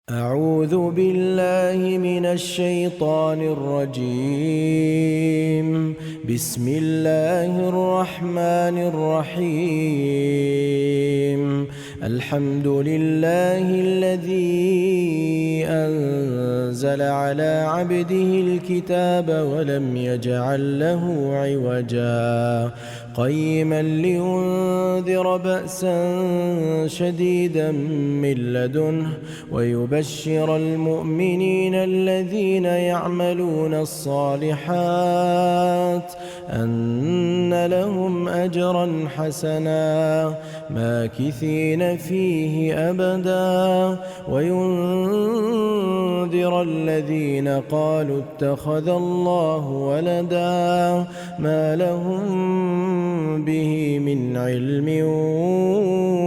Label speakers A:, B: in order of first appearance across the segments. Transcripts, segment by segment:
A: أعوذ بالله من الشيطان الرجيم. بسم الله الرحمن الرحيم. الحمد لله الذي أنزل على عبده الكتاب ولم يجعل له عوجا قيما لينذر بأسا شديدا من لدنه ويبشر المؤمنين الذين يعملون الصالحات أن لهم أجرا حسنا ماكثين فيه أبدا وينذر الذين قالوا اتخذ الله ولدا ما لهم به من علم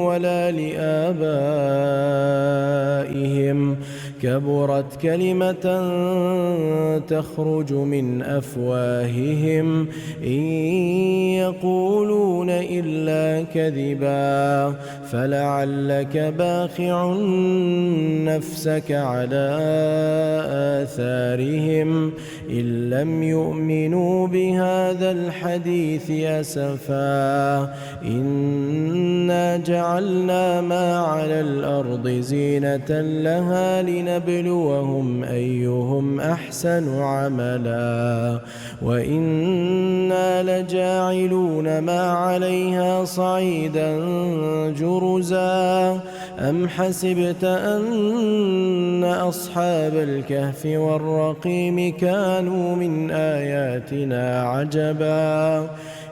A: ولا لآبائهم كبرت كلمة تخرج من أفواههم إن يقولون إلا كذبا فلعلك باخع نفسك على آثارهم إن لم يؤمنوا بهذا الحديث أسفا إنا جعلنا ما على الأرض زينة لها لنبلوهم أيهم أحسن عملا وإنا لجاعلون ما عليها صعيدا جرزا أم حسبت أن أصحاب الكهف والرقيم كانوا من آياتنا عجبا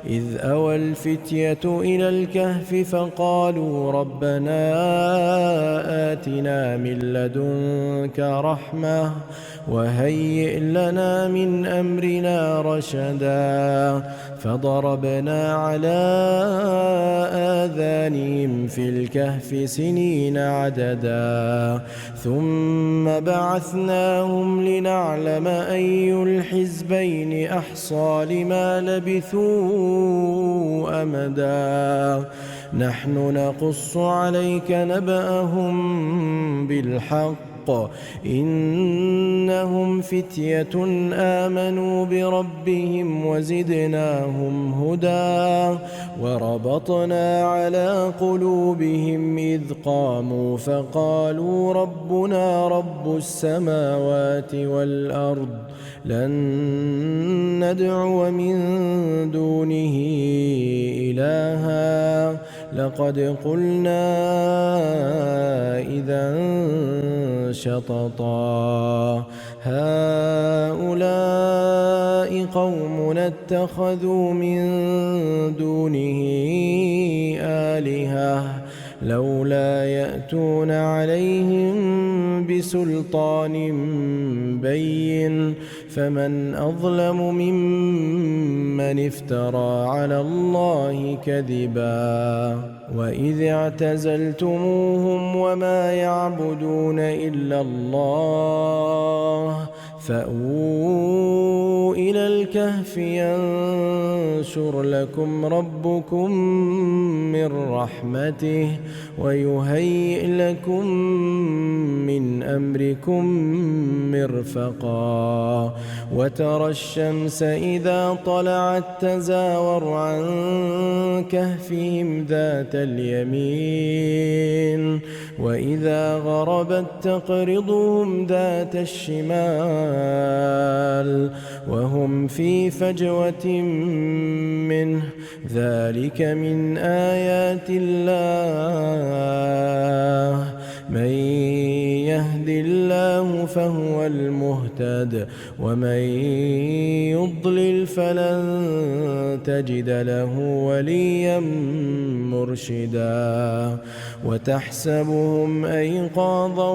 A: إذ أوى الفتية إلى الكهف فقالوا ربنا آتنا من لدنك رحمة وهيئ لنا من أمرنا رشدا فضربنا على آذانهم في الكهف سنين عددا ثم بعثناهم لنعلم أي الحزبين أحصى لما لبثوا أمدا نحن نقص عليك نبأهم بالحق إنهم فتية آمنوا بربهم وزدناهم هدى وربطنا على قلوبهم إذ قاموا فقالوا ربنا رب السماوات والأرض لن ندعو من دونه إلها لقد قلنا إذا شططا هؤلاء قومنا اتخذوا من دونه آلهة لولا يأتون عليهم بسلطان بين فمن أظلم ممن افترى على الله كذبا وإذ اعتزلتموهم وما يعبدون إلا الله فأووا إلى الكهف ينشر لكم ربكم من رحمته ويهيئ لكم من أمركم مرفقا وترى الشمس إذا طلعت تزاور عن كهفهم ذات اليمين وإذا غربت تقرضهم ذات الشمال وهم في فجوة منه ذلك من آيات الله من يهد الله فهو المهتد ومن يضلل فلن تجد له وليا مرشدا وتحسبهم أيقاظا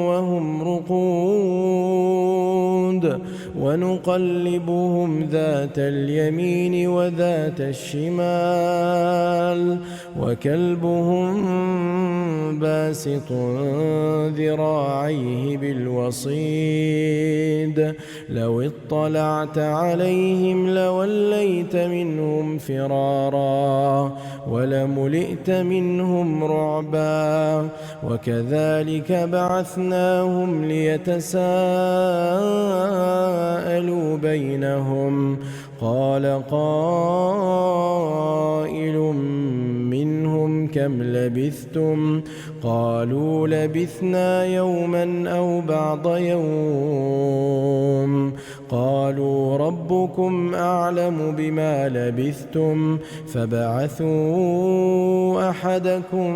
A: وهم رقود ونقلبهم ذات اليمين وذات الشمال وكلبهم باسط ذراعيه بالوصيد لو اطلعت عليهم لوليت منهم فرارا ولملئت منهم رعبا وكذلك بعثناهم ليتساءلوا بينهم قال قائل منهم كم لبثتم قالوا لبثنا يوما أو بعض يوم قالوا ربكم أعلم بما لبثتم فابعثوا أحدكم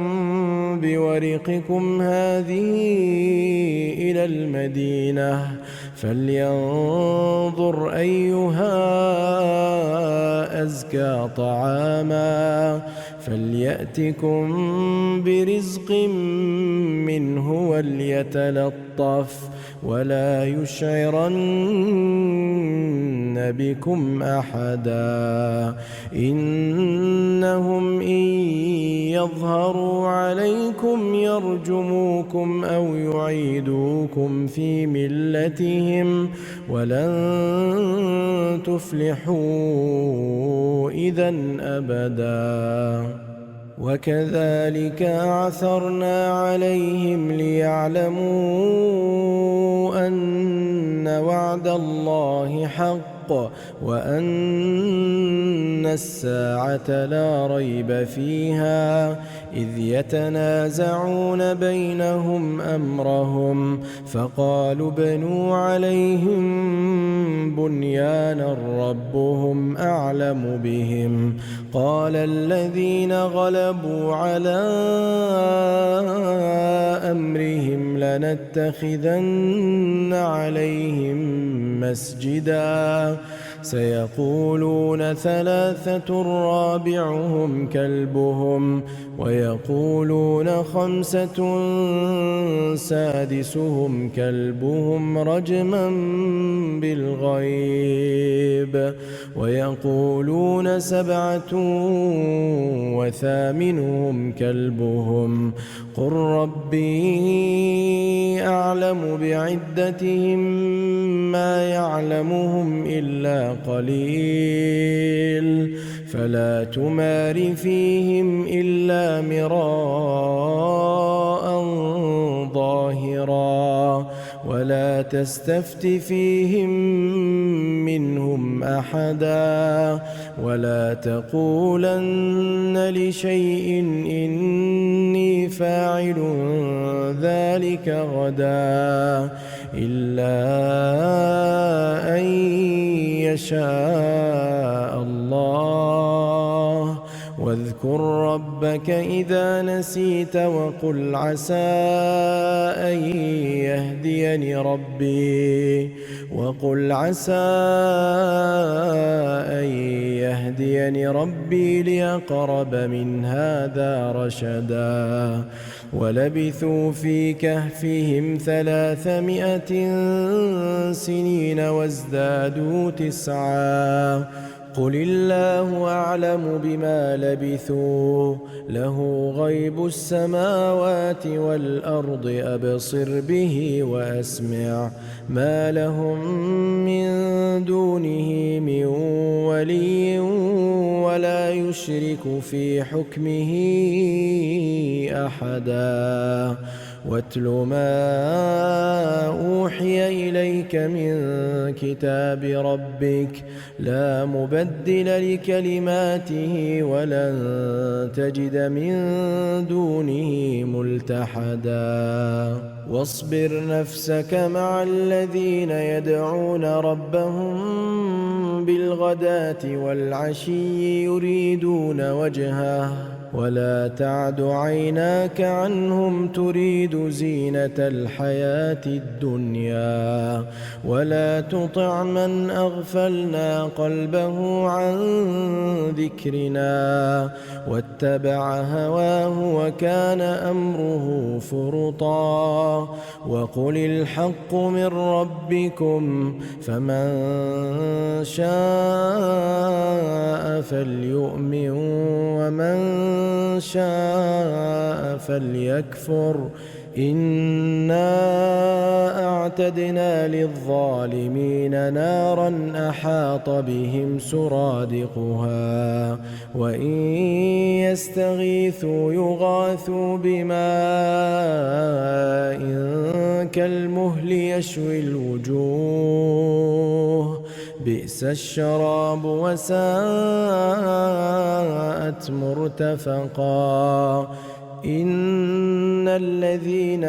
A: بورقكم هذه إلى المدينة فلينظر أيها أزكى طعاما فليأتكم برزق منه وليتلطف ولا يشعرن بكم أحدا إنهم إن يظهروا عليكم يرجموكم أو يعيدوكم في ملتهم ولن تفلحوا إذا أبدا وكذلك عثرنا عليهم ليعلموا أن وعد الله حق وأن الساعة لا ريب فيها إذ يتنازعون بينهم أمرهم فقالوا بنوا عليهم بنيانا ربهم أعلم بهم قال الذين غلبوا على أمرهم لنتخذن عليهم مسجدا سيقولون ثلاثة رابعهم كلبهم ويقولون خمسة سادسهم كلبهم رجما بالغيب ويقولون سبعة وثامنهم كلبهم قل ربي أعلم بعدتهم ما يعلمهم إلا قليل فلا تمار فيهم إلا مراء ظاهرا ولا تستفت فيهم منهم أحدا ولا تقولن لشيء إني فاعل ذلك غدا إلا أن يشاء الله واذكر ربك إذا نسيت وقل عسى أن يهديني ربي لأقرب من هذا رشدا ولبثوا في كهفهم 300 سنين وازدادوا 9 قل الله أعلم بما لبثوا له غيب السماوات والأرض أبصر به وأسمع ما لهم من دونه من ولي ولا يشرك في حكمه أحدا واتل ما أوحي إليك من كتاب ربك لا مبدل لكلماته ولن تجد من دونه ملتحدا واصبر نفسك مع الذين يدعون ربهم بالغداة والعشي يريدون وجهه ولا تعد عيناك عنهم تريد زينة الحياة الدنيا ولا تطع من أغفلنا قلبه عن ذكرنا واتبع هواه وكان أمره فرطا وقل الحق من ربكم فمن شاء فليؤمن ومن شاء فليكفر إنا أعتدنا للظالمين نارا أحاط بهم سرادقها وإن يستغيثوا يغاثوا بماء كالمهل يشوي الوجوه بئس الشراب وساءت مرتفقا إن الذين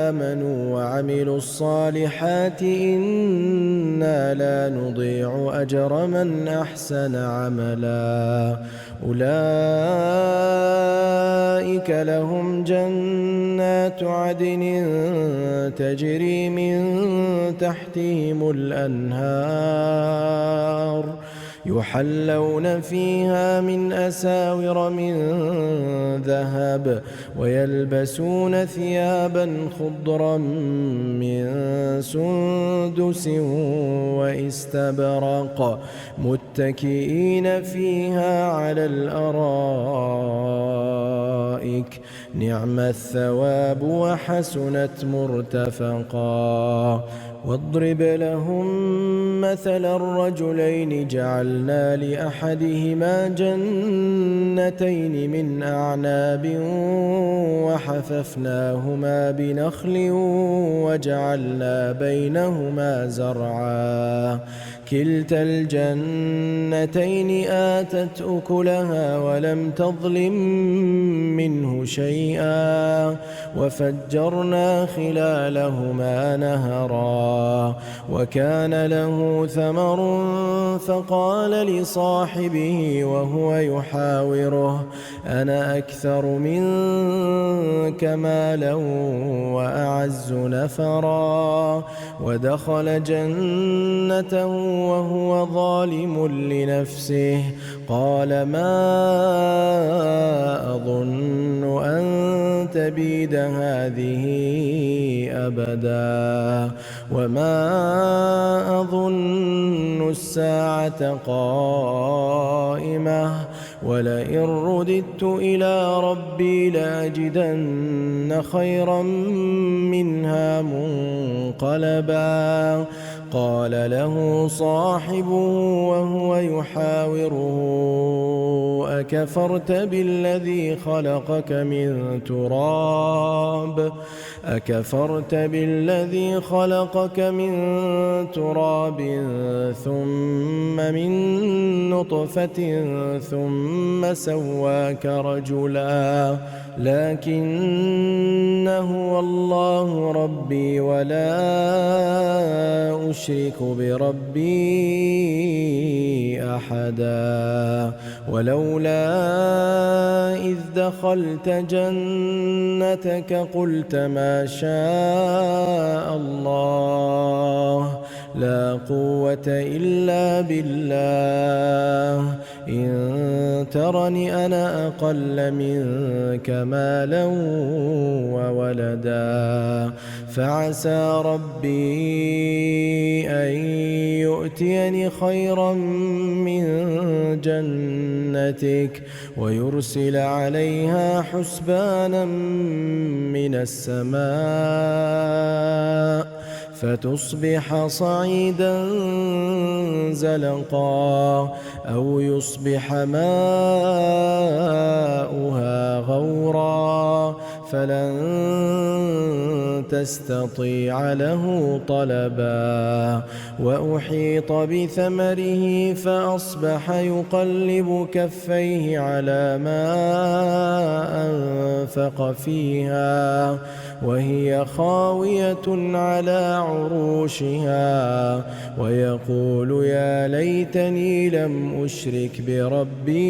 A: آمنوا وعملوا الصالحات إنا لا نضيع أجر من أحسن عملا أولئك لهم جنات عدن تجري من تحتهم الأنهار يحلون فيها من أساور من ذهب ويلبسون ثيابا خضرا من سندس واستبرق متكئين فيها على الأرائك نعم الثواب وحسنت مرتفقا واضرب لهم مثل الرجلين جعلنا لأحدهما جنتين من أعناب وحففناهما بنخل وجعلنا بينهما زرعا كلتا الجنتين آتت أكلها ولم تظلم منه شيئا وفجرنا خلالهما نهرا وكان له ثمر فقال لصاحبه وهو يحاوره أنا أكثر منك مالا وأعز نفرا ودخل جنته وهو ظالم لنفسه قال ما أظن أن تبيد هذه أبدا وما أظن الساعة قائمة ولئن رددت إلى ربي لأجدن خيرا منها منقلبا قال له صاحبه وهو يحاوره أكفرت بالذي خلقك من تراب ثم من نطفة ثم سواك رجلا لكن هو الله ربي ولا أشرك بربي أحدا ولولا إذ دخلت جنتك قلت ما شاء الله لا قوة إلا بالله إن ترني أنا أقل منك مالا وولدا فعسى ربي أن يؤتيني خيرا من جنتك ويرسل عليها حسبانا من السماء فتصبح صعيدا زلقا أو يصبح ماؤها غورا فلن تستطيع له طلبا وأحيط بثمره فأصبح يقلب كفيه على ما أنفق فيها وهي خاوية على عروشها ويقول يا ليتني لم أشرك بربي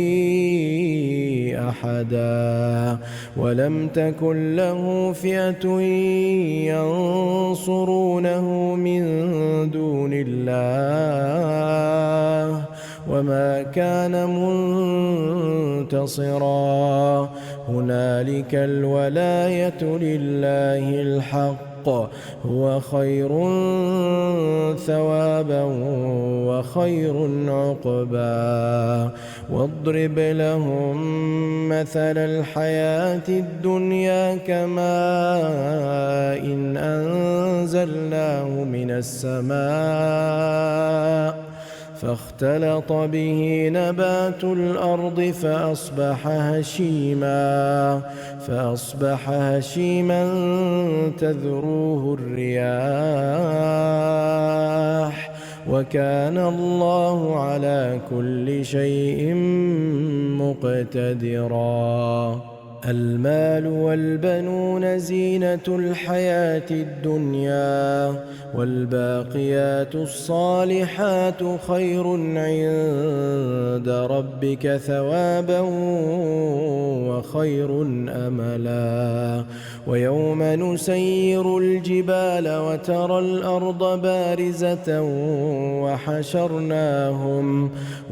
A: أحدا ولم تكن له فئة ينصرونه من دون الله وما كان منتصرا هنالك الولاية لله الحق هو خير ثوابا وخير عقبا. واضرب لهم مثل الحياة الدنيا كماء إن أنزلناه من السماء فاختلط به نبات الأرض فأصبح هشيما تذروه الرياح وكان الله على كل شيء مقتدرا. المال والبنون زينة الحياة الدنيا والباقيات الصالحات خير عند ربك ثوابا وخير أملا. ويوم نسير الجبال وترى الأرض بارزة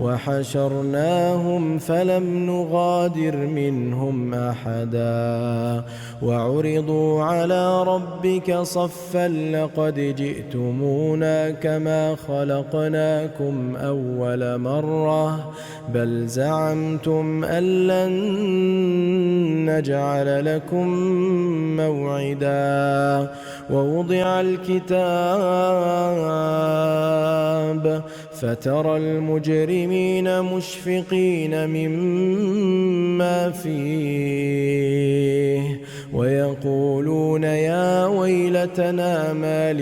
A: وحشرناهم فلم نغادر منهم أحدا وعرضوا على ربك صفا لقد جئتمونا كما خلقناكم أول مرة بل زعمتم أن لن نجعل لكم موعدا. ووضع الكتاب فترى المجرمين مشفقين مما فيه ويقولون يا ويلتنا ما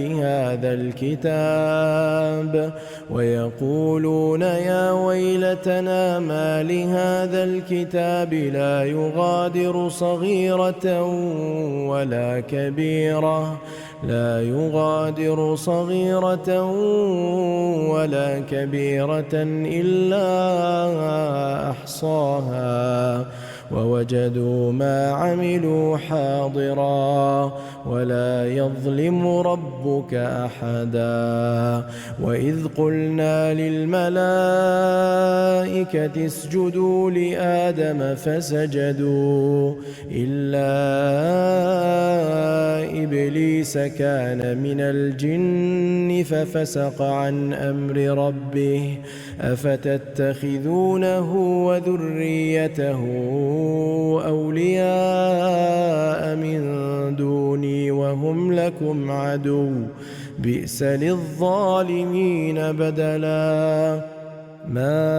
A: لهذا الكتاب لا يغادر صغيرة ولا كبيرة إلا أحصاها ووجدوا ما عملوا حاضرا ولا يظلم ربك أحدا. وإذ قلنا للملائكة اسجدوا لآدم فسجدوا إلا إبليس كان من الجن ففسق عن أمر ربه أفتتخذونه وذريته أولياء من دوني وهم لكم عدو بئس للظالمين بدلا. ما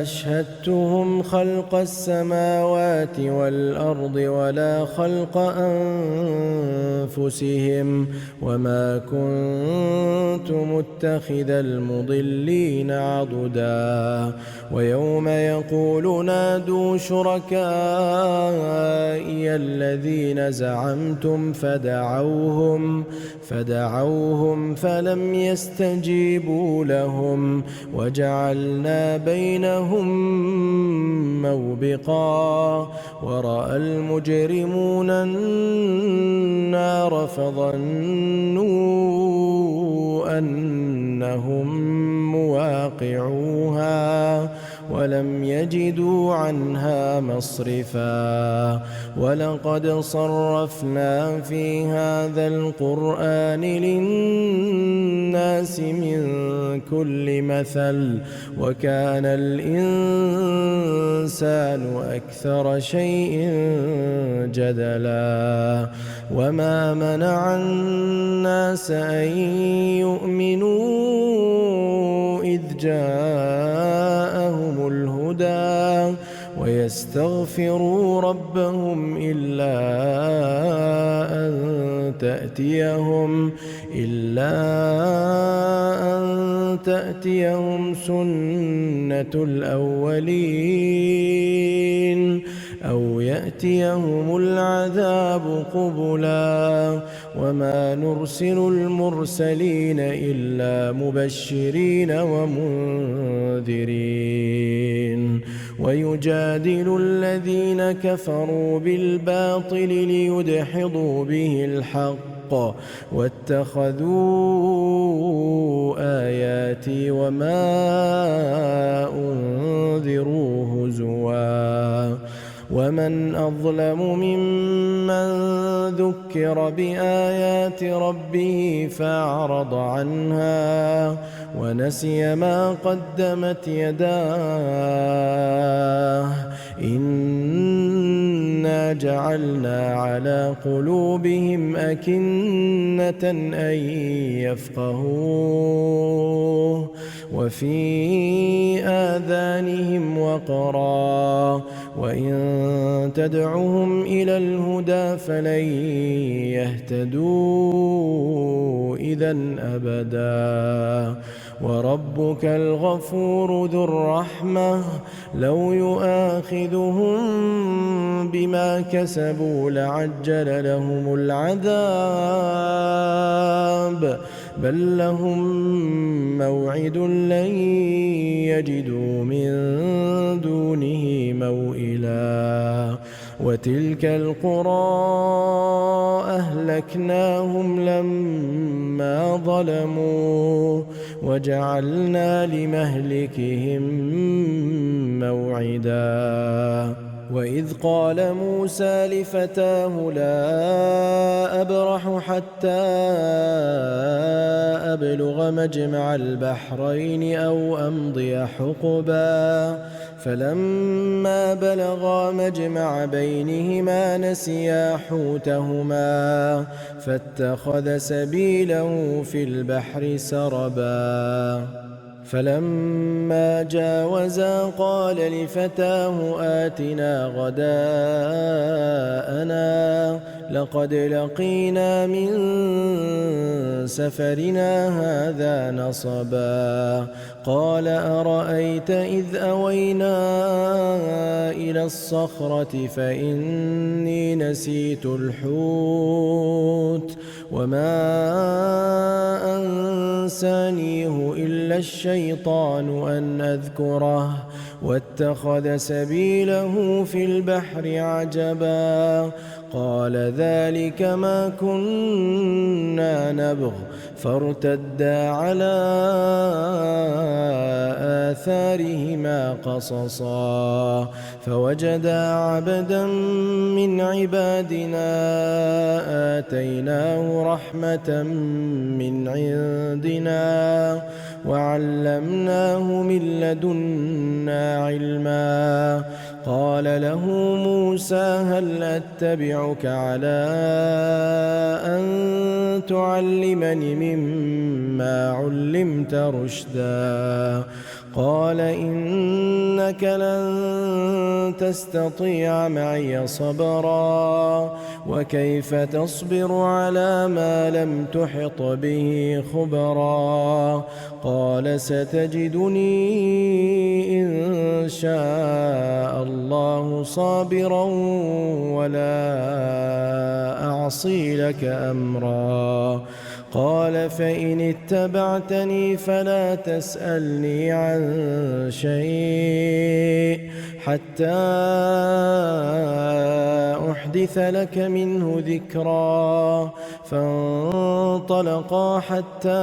A: أشهدتهم خلق السماوات والأرض ولا خلق أنفسهم وما كنت متخذ المضلين عضدا. ويوم يقول نادوا شركائي الذين زعمتم فدعوهم فلم يستجيبوا لهم وجعلنا بينهم موبقا. ورأى المجرمون النار فظنوا أنهم مواقعوها ولم يجدوا عنها مصرفا. ولقد صرفنا في هذا القرآن للناس من كل مثل وكان الإنسان أكثر شيء جدلا. وما منع الناس أن يؤمنوا إذ جاءهم الهدى ويستغفروا ربهم إلا أن تأتيهم سنة الأولين أو يأتيهم العذاب قبلا. وما نرسل المرسلين إلا مبشرين ومنذرين. ويجادل الذين كفروا بالباطل ليدحضوا به الحق واتخذوا آياتي وما أنذروا هزوا. ومن أظلم ممن ذكر بآيات ربه فأعرض عنها ونسي ما قدمت يداه إنا جعلنا على قلوبهم أكنة أن يفقهوه وفي آذانهم وقرا وإن تدعهم إلى الهدى فلن يهتدوا إذا أبدا وربك الغفور ذو الرحمة لو يؤاخذهم بما كسبوا لعجل لهم العذاب بل لهم موعد لن يجدوا من دونه موئلا وتلك القرى أهلكناهم لما ظلموا وجعلنا لمهلكهم موعدا وإذ قال موسى لفتاه لا أبرح حتى أبلغ مجمع البحرين أو أمضي حقبا فلما بلغا مجمع بينهما نسيا حوتهما فاتخذ سبيله في البحر سربا فلما جاوزا قال لفتاه آتنا غداءنا لقد لقينا من سفرنا هذا نصبا قال أرأيت إذ أوينا إلى الصخرة فإني نسيت الحوت وما أنسانيه إلا الشيطان أن أذكره واتخذ سبيله في البحر عجبا قال ذلك ما كنا نبغ فارتدا على آثارهما قصصا فوجدا عبدا من عبادنا آتيناه رحمة من عندنا وعلمناه من لدنا علما قال له موسى هل أتبعك على أن تعلمني مما علمت رشدا قال إنك لن تستطيع معي صبرا وكيف تصبر على ما لم تحط به خبرا قال ستجدني إن شاء الله صابرا ولا أعصي لك أمرا قال فإن اتبعتني فلا تسألني عن شيء حتى أحدث لك منه ذكرا فانطلقا حتى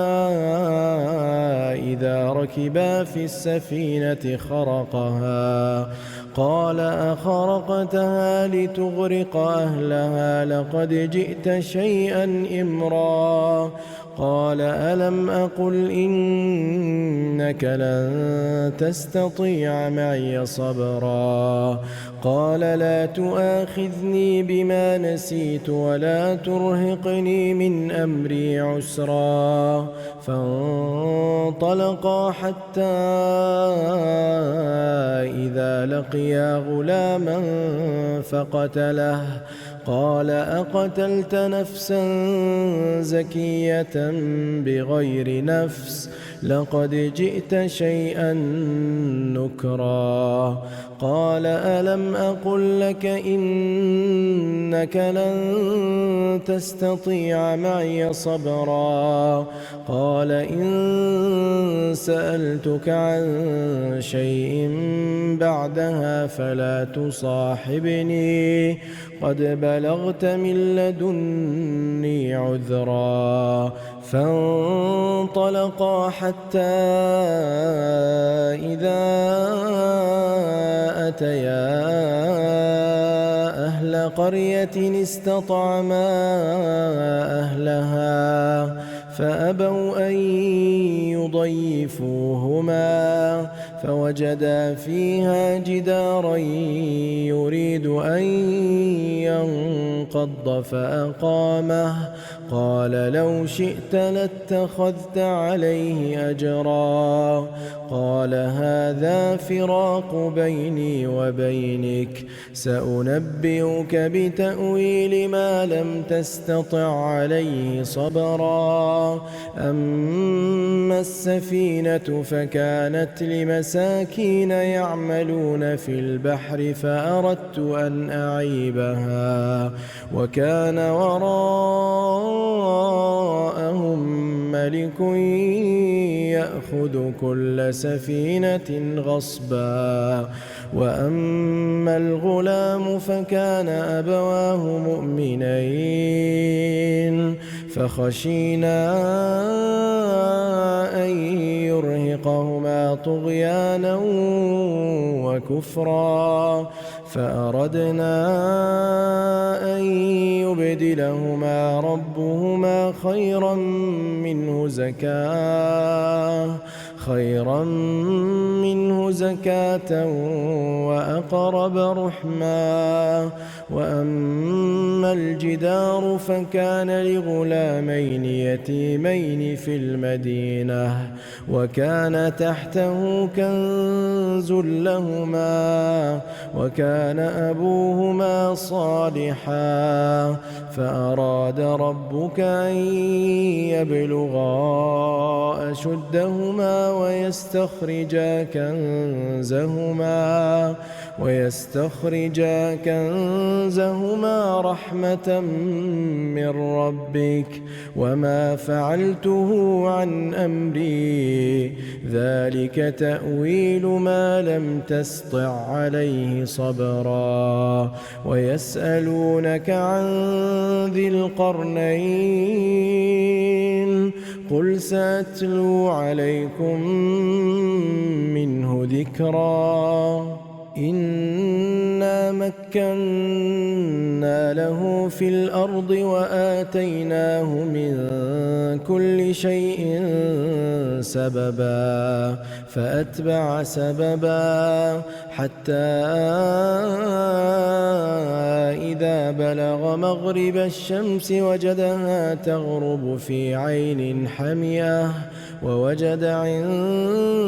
A: إذا ركبا في السفينة خرقها قال أخرقتها لتغرق أهلها لقد جئت شيئا إمرا قال ألم أقل إنك لن تستطيع معي صبرا قال لا تؤاخذني بما نسيت ولا ترهقني من أمري عسرا فانطلقا حتى إذا لقيا غلاما فقتله قال أقتلت نفسا زكية بغير نفس لقد جئت شيئا نكرا قال ألم أقل لك إنك لن تستطيع معي صبرا قال إن سألتك عن شيء بعدها فلا تصاحبني قد بلغت من لدني عذرا فانطلقا حتى إذا أتيا قرية استطعما أهلها فأبوا أن يضيفوهما فوجدا فيها جدارا يريد أن ينقض فأقامه قال لو شئت لاتخذت عليه أجرا قال هذا فراق بيني وبينك سأنبئك بتأويل ما لم تستطع عليه صبرا أما السفينة فكانت لمساكين يعملون في البحر فأردت أن أعيبها وكان وراءهم ملك يأخذ كل سفينة غصبا وأما الغلام فكان أبواه مؤمنين فخشينا أن يرهقهما طغيانا وكفرا فأردنا أن يبدلهما ربهما خيرا منه زكاة وأقرب رحما وأما الجدار فكان لغلامين يتيمين في المدينة وكان تحته كنز لهما وكان أبوهما صالحا فأراد ربك أن يبلغا أشدهما ويستخرجا كنزهما رحمة من ربك وما فعلته عن أمري ذلك تأويل ما لم تسطع عليه صبرا ويسألونك عن ذي القرنين قل سأتلو عليكم منه ذكرا إنا مكنا له في الأرض وآتيناه من كل شيء سببا فأتبع سببا حتى إذا بلغ مغرب الشمس وجدها تغرب في عين حمية ووجد عندها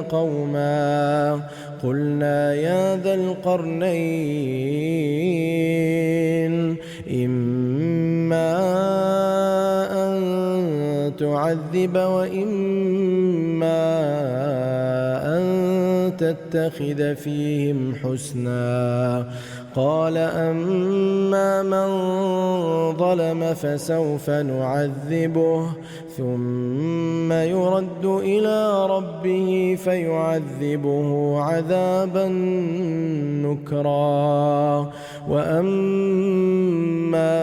A: قوما قلنا يا ذا القرنين إما أن تعذب وإما أن تتخذ فيهم حسنا قال أما من ظلم فسوف نعذبه ثم يرد إلى ربه فيعذبه عذابا نكرا وأما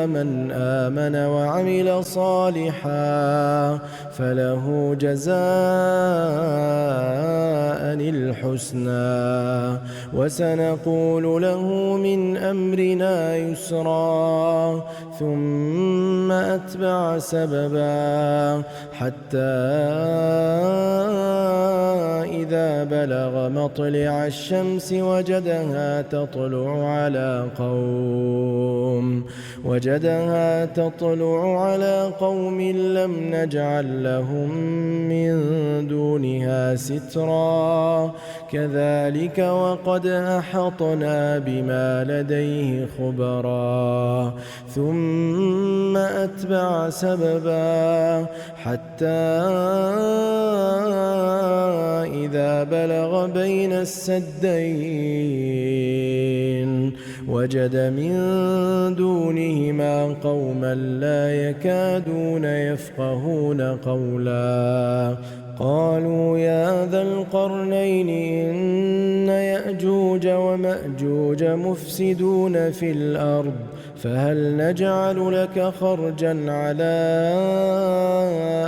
A: من آمن وعمل صالحا فله جزاء الحسنى وسنقول له من أمرنا يسرا ثم أتبع سببا حتى إذا بلغ مطلع الشمس وجدها تطلع على قوم لم نجعل لهم من دونها سترا كذلك وقد أحطنا بما لديه خبرا ثم أتبع سببا حتى إذا بلغ بين السدين وجد من دونهما قوما لا يكادون يفقهون قولا قالوا يا ذا القرنين إن يأجوج ومأجوج مفسدون في الأرض فهل نجعل لك خرجا على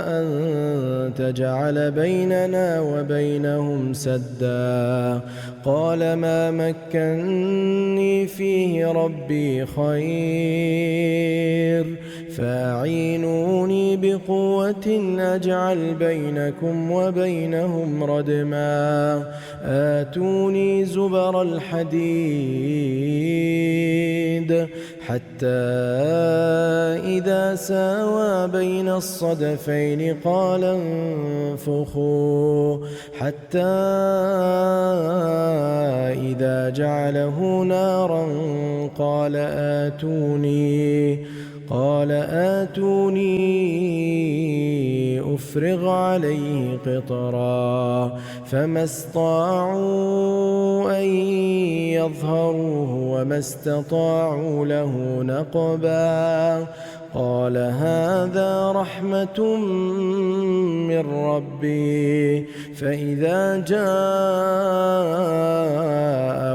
A: أن تجعل بيننا وبينهم سدا؟ قال ما مكني فيه ربي خير فاعينوني بقوة أجعل بينكم وبينهم ردما آتوني زبر الحديد حتى إذا ساوى بين الصدفين قال انفخوا حتى إذا جعله نارا قال آتوني أفرغ عليه قطرا فما استطاعوا أن يظهروه وما استطاعوا له نقبا قال هذا رحمة من ربي فإذا جاء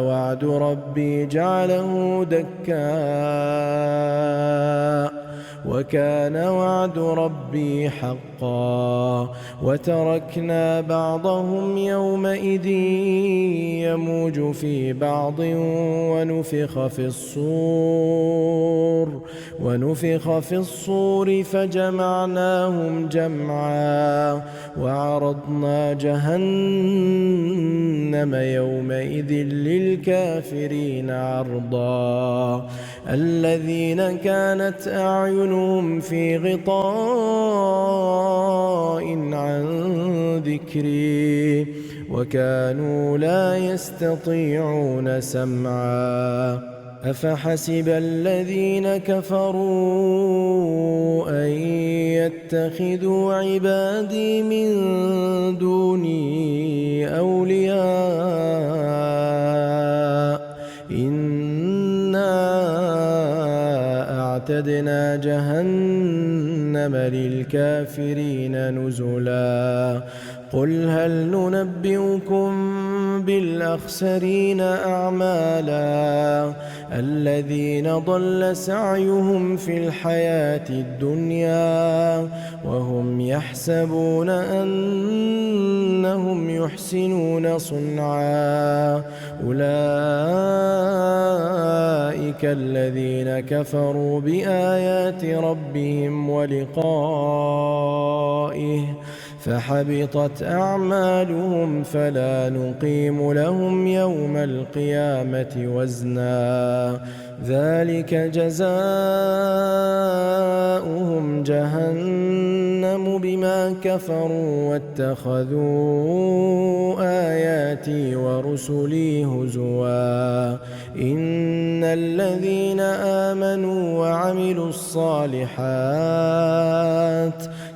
A: وعد ربي جعله دكا وكان وعد ربي حقا وتركنا بعضهم يومئذ يموج في بعض ونفخ في الصور فجمعناهم جمعا وعرضنا جهنم يومئذ للكافرين عرضا الذين كانت أعينهم في غطاء عن ذكري وكانوا لا يستطيعون سمعا أفحسب الذين كفروا أن يتخذوا عبادي من دوني أولياء إنا أعتدنا جهنم للكافرين نزلا قل هل ننبئكم بالأخسرين أعمالا الذين ضل سعيهم في الحياة الدنيا وهم يحسبون أنهم يحسنون صنعا أولئك الذين كفروا بآيات ربهم ولقائه فحبطت أعمالهم فلا نقيم لهم يوم القيامة وزنا ذلك جزاؤهم جهنم بما كفروا واتخذوا آياتي ورسلي هزوا إن الذين آمنوا وعملوا الصالحات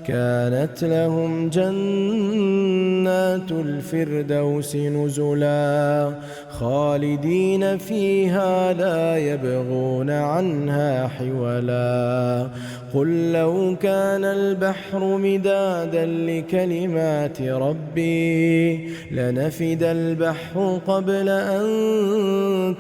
A: كانت لهم جنات الفردوس نزلا خالدين فيها لا يبغون عنها حولا قل لو كان البحر مدادا لكلمات ربي لنفد البحر قبل أن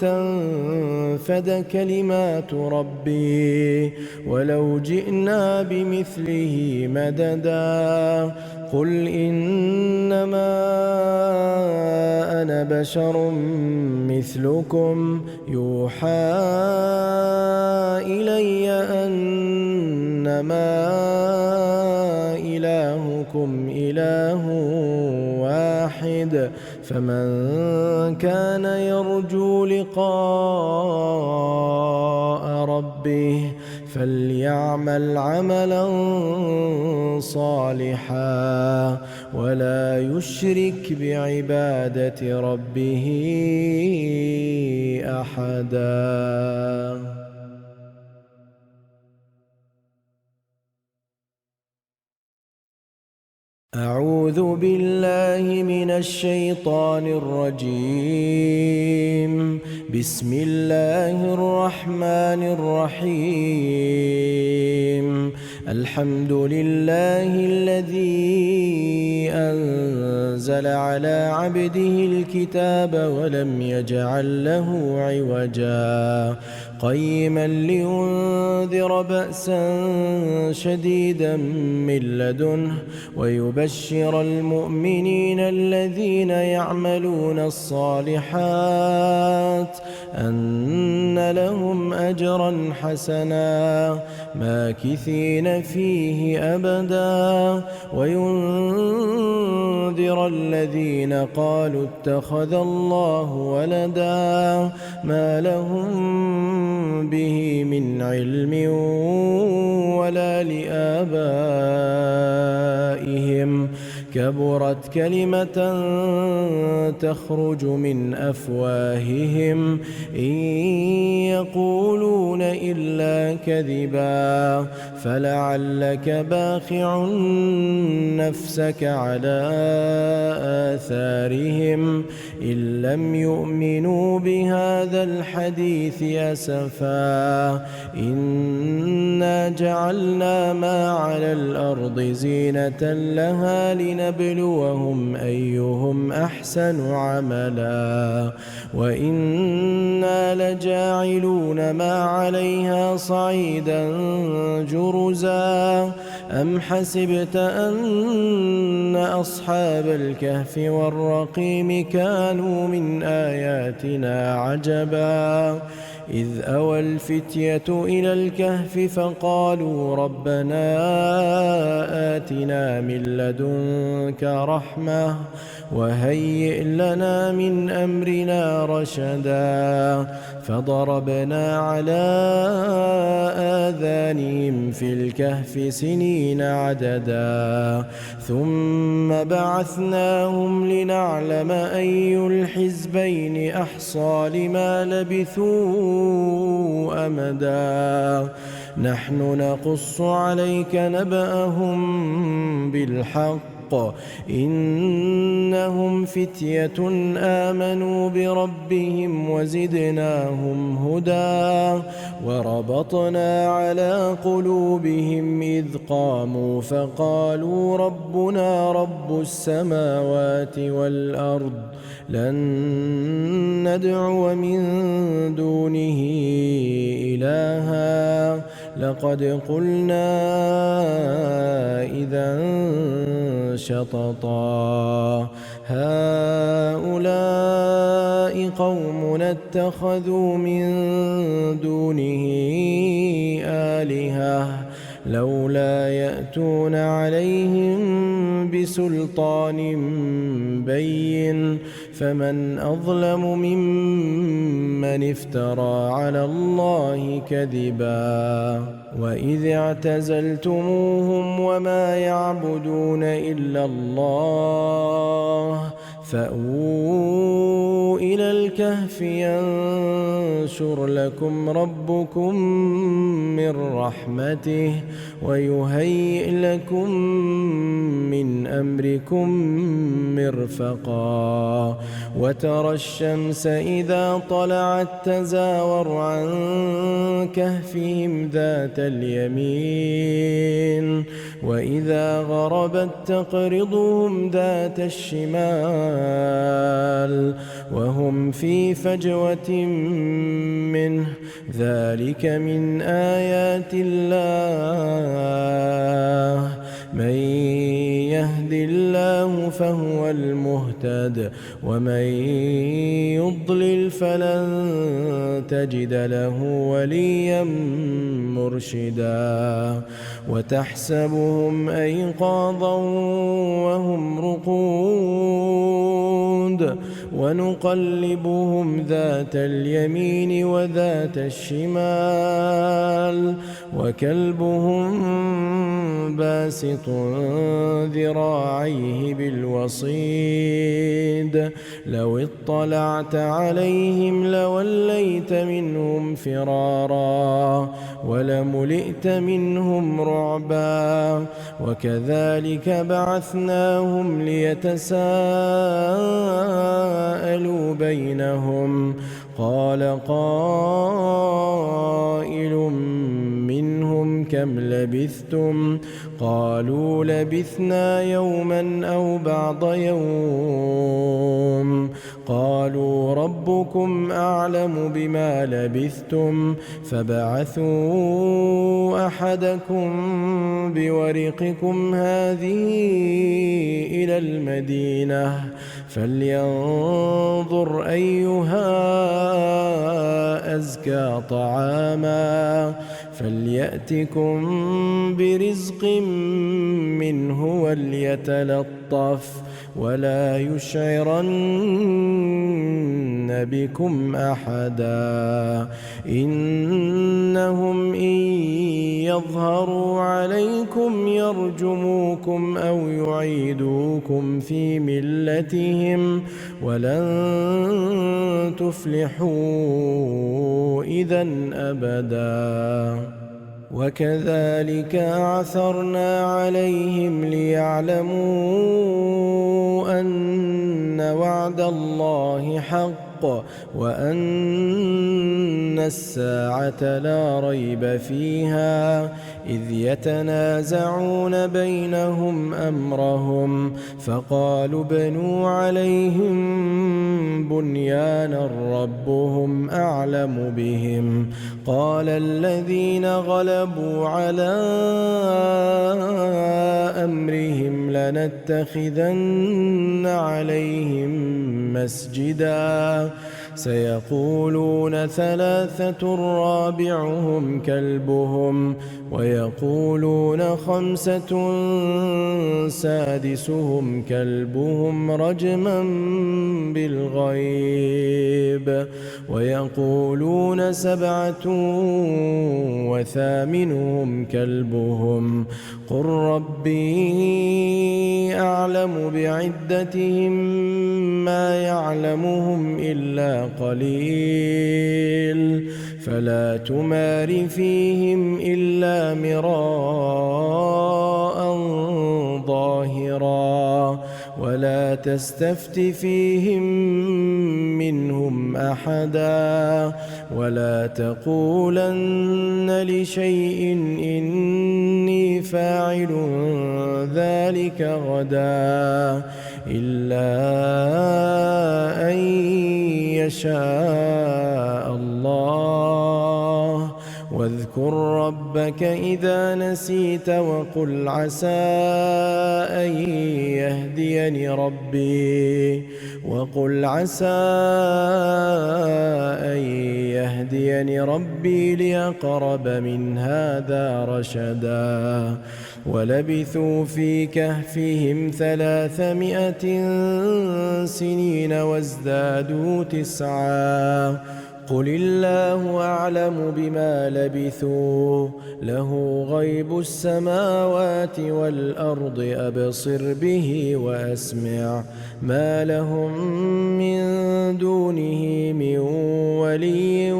A: تنفد كلمات ربي ولو جئنا بمثله مددا قل إنما أنا بشر مثلكم يوحى إلي أنما إلهكم إله واحد فمن كان يرجو لقاء ربه فليعمل عملا صالحا ولا يشرك بعبادة ربه أحدا. أعوذ بالله من الشيطان الرجيم. بسم الله الرحمن الرحيم. الحمد لله الذي أنزل على عبده الكتاب ولم يجعل له عوجا قيما لينذر بأسا شديدا من لدنه ويبشر المؤمنين الذين يعملون الصالحات أن لهم أجرا حسنا ماكثين فيه أبدا وينذر الذين قالوا اتخذ الله ولدا ما لهم به من علم ولا لآبائهم كبرت كلمة تخرج من أفواههم إن يقولون إلا كذبا فلعلك باخع نفسك على آثارهم إن لم يؤمنوا بهذا الحديث أسفا إنا جعلنا ما على الأرض زينة لها لنبلوهم أيهم أحسن عملا وإنا لجاعلون ما عليها صعيدا جرزا أم حسبت أن أصحاب الكهف والرقيم كانوا من آياتنا عجبا إذ أوى الفتية إلى الكهف فقالوا ربنا آتنا من لدنك رحمة وهيئ لنا من أمرنا رشدا فضربنا على آذانهم في الكهف سنين عددا ثم بعثناهم لنعلم أي الحزبين أحصى لما لبثوا أمدا نحن نقص عليك نبأهم بالحق إنهم فتية آمنوا بربهم وزدناهم هدى وربطنا على قلوبهم إذ قاموا فقالوا ربنا رب السماوات والأرض لن ندعو من دونه إلها لقد قلنا إذا شططا هؤلاء قومنا اتخذوا من دونه آلهة لولا يأتون عليهم بسلطان بين فمن أظلم ممن افترى على الله كذبا وإذ اعتزلتموهم وما يعبدون إلا الله فأووا إلى الكهف ينشر لكم ربكم من رحمته ويهيئ لكم من أمركم مرفقا وترى الشمس إذا طلعت تزاور عن كهفهم ذات اليمين وإذا غربت تقرضهم ذات الشمال وهم في فجوة منه ذلك من آيات الله من يهد الله فهو المهتد ومن يضلل فلن تجد له وليا مرشدا وتحسبهم أيقاظا وهم رقود ونقلبهم ذات اليمين وذات الشمال وكلبهم باسط ذراعيه بالوصيد لو اطلعت عليهم لوليت منهم فرارا ولملئت منهم رعبا وكذلك بعثناهم ليتساءلوا بينهم قال قائل منهم كم لبثتم قالوا لبثنا يوما أو بعض يوم قالوا ربكم أعلم بما لبثتم فابعثوا أحدكم بورقكم هذه إلى المدينة فلينظر أيها أزكى طعاما فليأتكم برزق منه وليتلطف ولا يشعرن بكم أحدا إنهم إن يظهروا عليكم يرجموكم أو يعيدوكم في ملتهم ولن تفلحوا إذا أبدا وكذلك عثرنا عليهم ليعلموا أن وعد الله حق وأن الساعة لا ريب فيها إذ يتنازعون بينهم أمرهم فقالوا ابنوا عليهم بنيانا ربهم أعلم بهم قال الذين غلبوا على أمرهم لنتخذن عليهم مسجدا سيقولون ثلاثة رابعهم كلبهم ويقولون خمسة سادسهم كلبهم رجما بالغيب ويقولون سبعة وثامنهم كلبهم قل ربي أعلم بعدتهم ما يعلمهم إلا قليل فلا تمار فيهم إلا مراء ظاهرا ولا تستفت فيهم منهم أحدا ولا تقولن لشيء إني فاعل ذلك غدا إلا أن يشاء الله واذكر ربك إذا نسيت وقل عسى أن يهديني ربي لأقرب من هذا رشدا ولبثوا في كهفهم 300 سنين وازدادوا 9 قل الله أعلم بما لبثوا له غيب السماوات والأرض أبصر به وأسمع ما لهم من دونه من ولي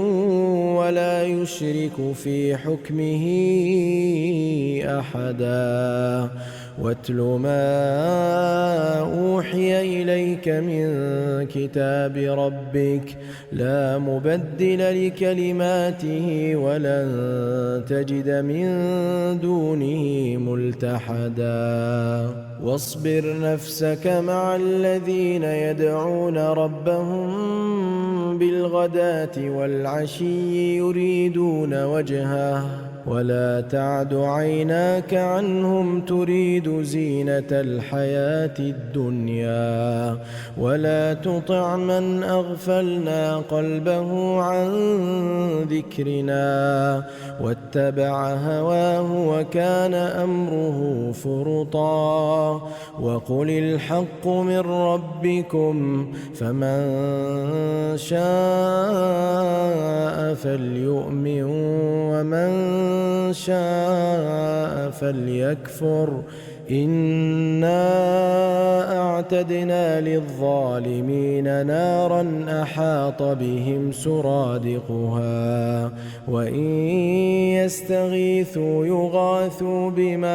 A: ولا يشرك في حكمه أحدا واتل ما أوحي إليك من كتاب ربك لا مبدل لكلماته ولن تجد من دونه ملتحدا واصبر نفسك مع الذين يدعون ربهم بالغداة والعشي يريدون وجهه ولا تعد عيناك عنهم تريد زينة الحياة الدنيا ولا تطع من أغفلنا قلبه عن ذكرنا واتبع هواه وكان أمره فرطا وقل الحق من ربكم فمن شاء فليؤمن ومن شاء فليكفر إنا أعتدنا للظالمين نارا أحاط بهم سرادقها وإن يستغيثوا يغاثوا بماء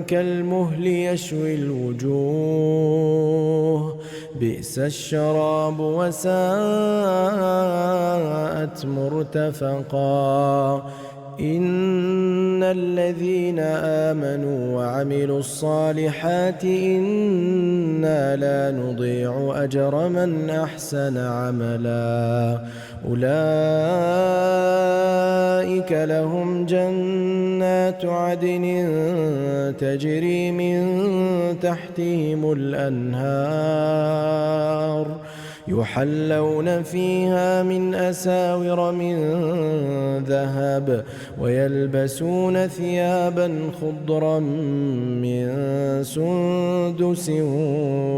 A: كالمهل يشوي الوجوه بئس الشراب وساءت مرتفقا إن الذين آمنوا وعملوا الصالحات إنا لا نضيع أجر من أحسن عملا أولئك لهم جنات عدن تجري من تحتهم الأنهار يحلون فيها من أساور من ذهب ويلبسون ثيابا خضرا من سندس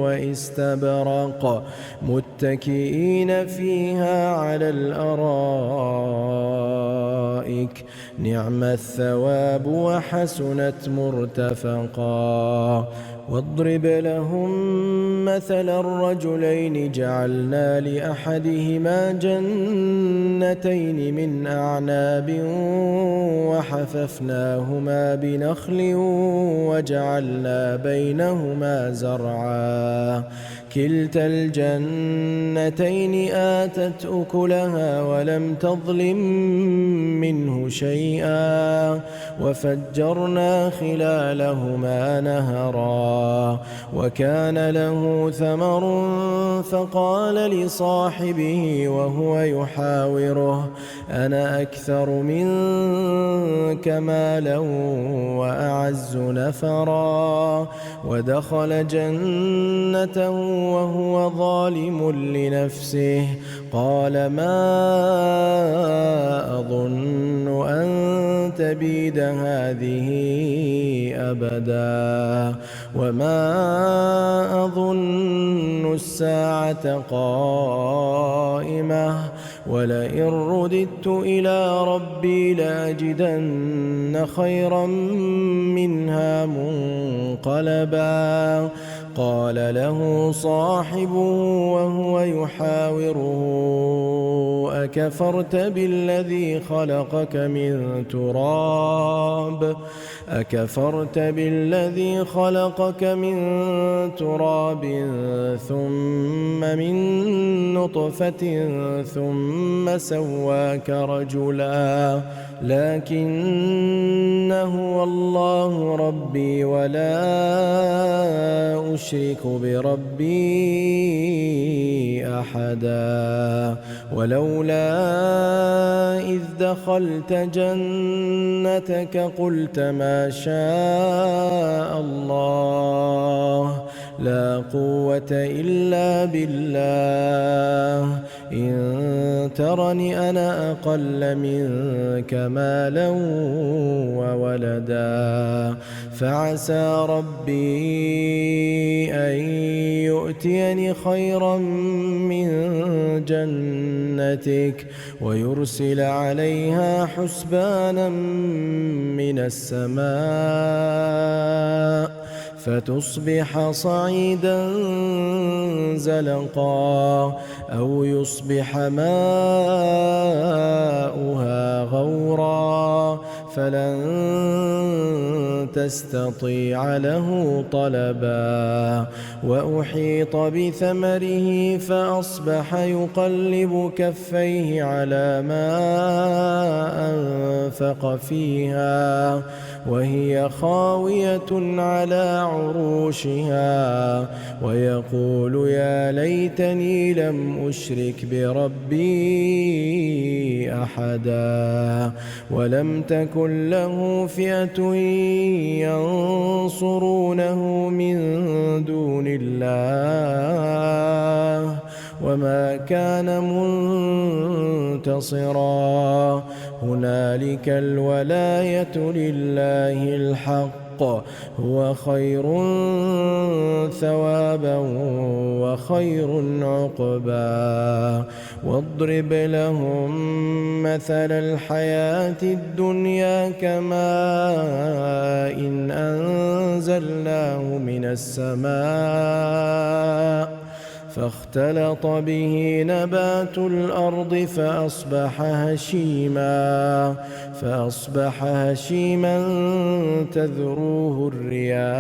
A: واستبرق متكئين فيها على الأرائك نعم الثواب وحسنت مرتفقا واضرب لهم مثل الرجلين جعلنا لأحدهما جنتين من أعناب وحففناهما بنخل وجعلنا بينهما زرعا كلتا الجنتين آتت أكلها ولم تظلم منه شيئا وفجرنا خلالهما نهرا وكان له ثمر فقال لصاحبه وهو يحاوره أنا أكثر منك مالا وأعز نفرا ودخل جنته وهو ظالم لنفسه قال ما أظن أن تبيد هذه أبدا وما أظن الساعة قائمة ولئن رددت إلى ربي لأجدن خيرا منها منقلبا قال له صاحبه وهو يحاوره أكفرت بالذي خلقك من تراب ثم من نطفة ثم سواك رجلا لكن هو الله ربي ولا أشرك بربي أحدا ولولا إذ دخلت جنتك قلت ما شاء الله لا قوة إلا بالله إن ترني أنا أقل منك مالا وولدا فعسى ربي أن يؤتيني خيرا من جنتك ويرسل عليها حسبانا من السماء فتصبح صعيدا زلقا أو يصبح ماؤها غورا فلن تستطيع له طلبا وأحيط بثمره فأصبح يقلب كفيه على ما أنفق فيها وهي خاوية على عروشها ويقول يا ليتني لم أشرك بربي أحدا ولم تكن له فئة ينصرونه من دون الله وما كان منتصرا هنالك الولاية لله الحق هو خير ثوابا وخير عقبا واضرب لهم مثل الحياة الدنيا كماء إن أنزلناه من السماء فاختلط به نبات الأرض فأصبح هشيما تذروه الرياح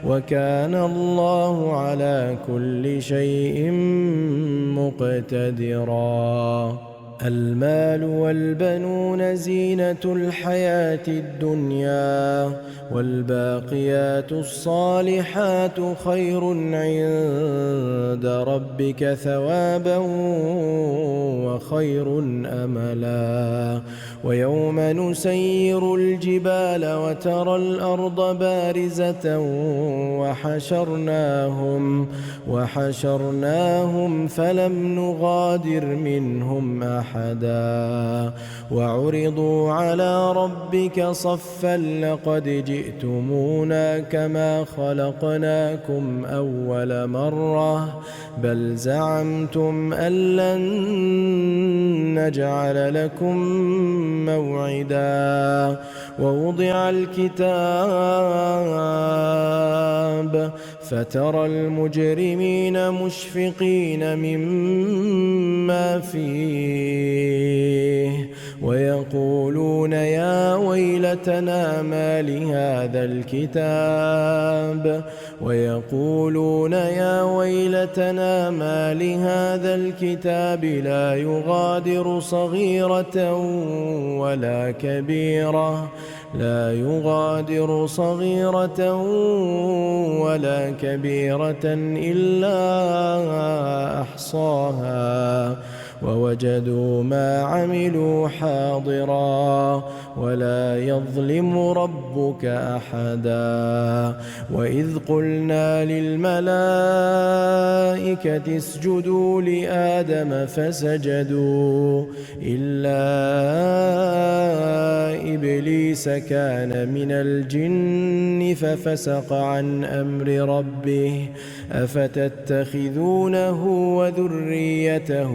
A: وكان الله على كل شيء مقتدرا. المال والبنون زينة الحياة الدنيا، والباقيات الصالحات خير عند ربك ثوابا وخير أملا. ويوم نسير الجبال وترى الأرض بارزة وحشرناهم فلم نغادر منهم أحدا. وعرضوا على ربك صفا لقد جئتمونا كما خلقناكم أول مرة بل زعمتم أن لن نجعل لكم موعدا. ووضع الكتاب فترى المجرمين مشفقين مما فيه ويقولون يا ويلتنا ما لهذا الكتاب لا يغادر صغيرة ولا كبيرة إلا أحصاها ووجدوا ما عملوا حاضرا ولا يظلم ربك أحدا. وإذ قلنا للملائكة اسجدوا لآدم فسجدوا إلا إبليس كان من الجن ففسق عن أمر ربه أفتتخذونه وذريته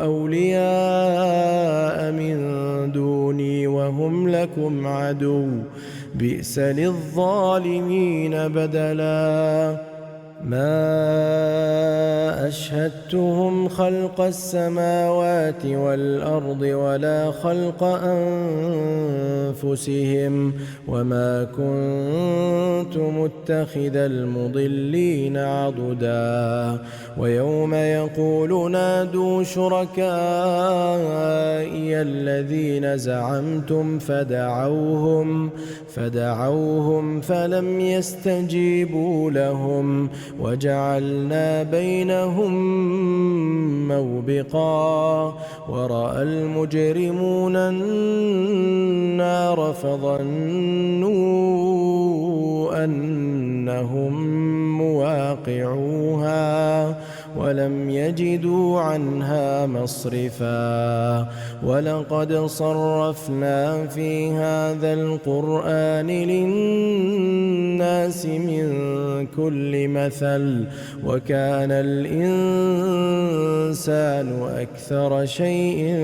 A: أولياء من دوني وهم لكم عدو بئس للظالمين بدلا. ما أشهدتهم خلق السماوات والأرض ولا خلق أنفسهم وما كنت متخذ المضلين عضدا. ويوم يقول نادوا شركائي الذين زعمتم فدعوهم فلم يستجيبوا لهم وجعلنا بينهم موبقا. ورأى المجرمون النار فظنوا أنهم مواقعوها ولم يجدوا عنها مصرفا. ولقد صرفنا في هذا القرآن للناس من كل مثل وكان الإنسان أكثر شيء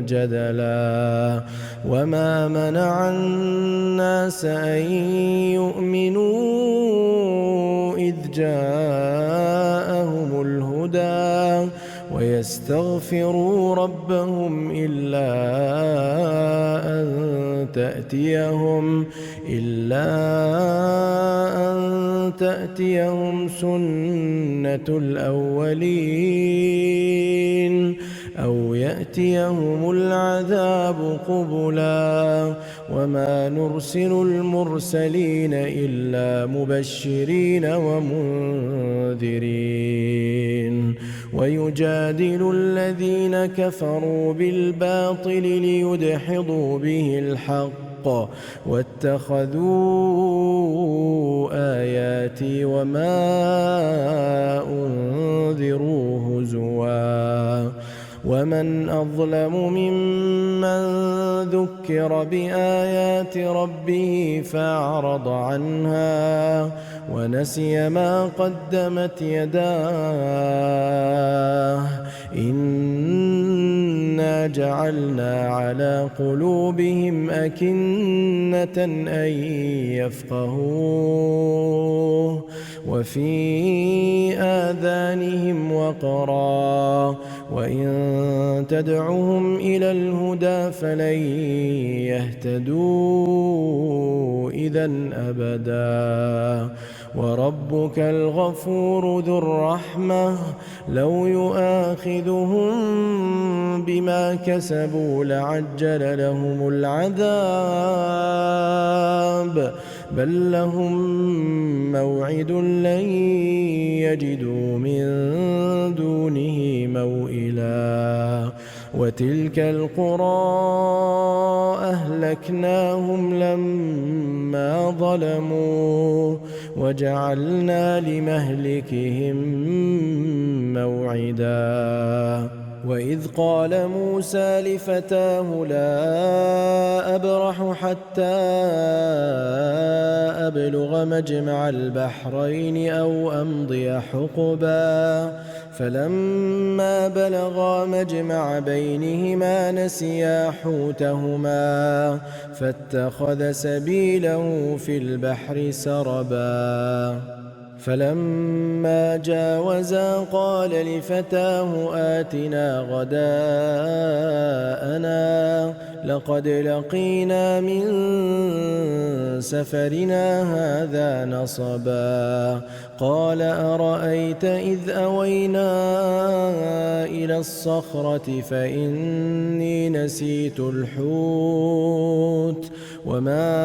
A: جدلا. وما منع الناس أن يؤمنوا إذ جاءهم الهدى ويستغفروا ربهم إلا أن تأتيهم سنة الأولين أو يأتيهم العذاب قبلا. وما نرسل المرسلين إلا مبشرين ومنذرين. ويجادل الذين كفروا بالباطل ليدحضوا به الحق واتخذوا آياتي وما أنذروا هزوا. ومن أظلم ممن ذكر بآيات ربه فأعرض عنها ونسي ما قدمت يداه إنا إنا جعلنا على قلوبهم أكنة أن يفقهوه وفي آذانهم وقرا وإن تدعهم إلى الهدى فلن يهتدوا إذن أبدا وربك الغفور ذو الرحمة لو يؤاخذهم بما كسبوا لعجل لهم العذاب بل لهم موعد لن يجدوا من دونه موئلا وتلك القرى أهلكناهم لما ظلموا وجعلنا لمهلكهم موعدا وإذ قال موسى لفتاه لا أبرح حتى أبلغ مجمع البحرين أو أمضي حقبا فلما بلغا مجمع بينهما نسيا حوتهما فاتخذ سبيله في البحر سربا فلما جاوزا قال لفتاه آتنا غداءنا لقد لقينا من سفرنا هذا نصبا قال أرأيت إذ أوينا إلى الصخرة فإني نسيت الحوت وما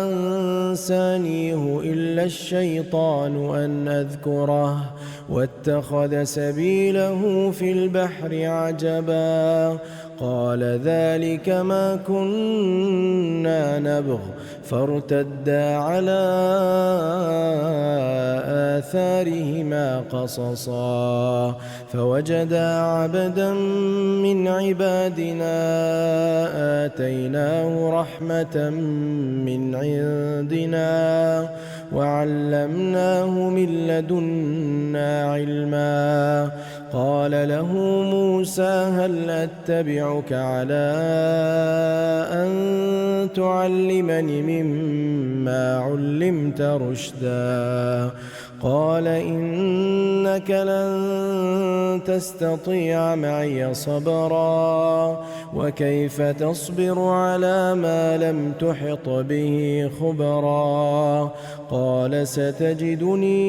A: أنسانيه إلا الشيطان أن أذكره واتخذ سبيله في البحر عجبا قال ذلك ما كنا نبغ فارتدا على آثارهما قصصا فوجدا عبدا من عبادنا آتيناه رحمة من عندنا وعلمناه من لدنا علما قال له موسى هل أتبعك على أن تعلمني مما علمت رشدا قال إنك لن تستطيع معي صبرا وكيف تصبر على ما لم تحط به خبرا قال ستجدني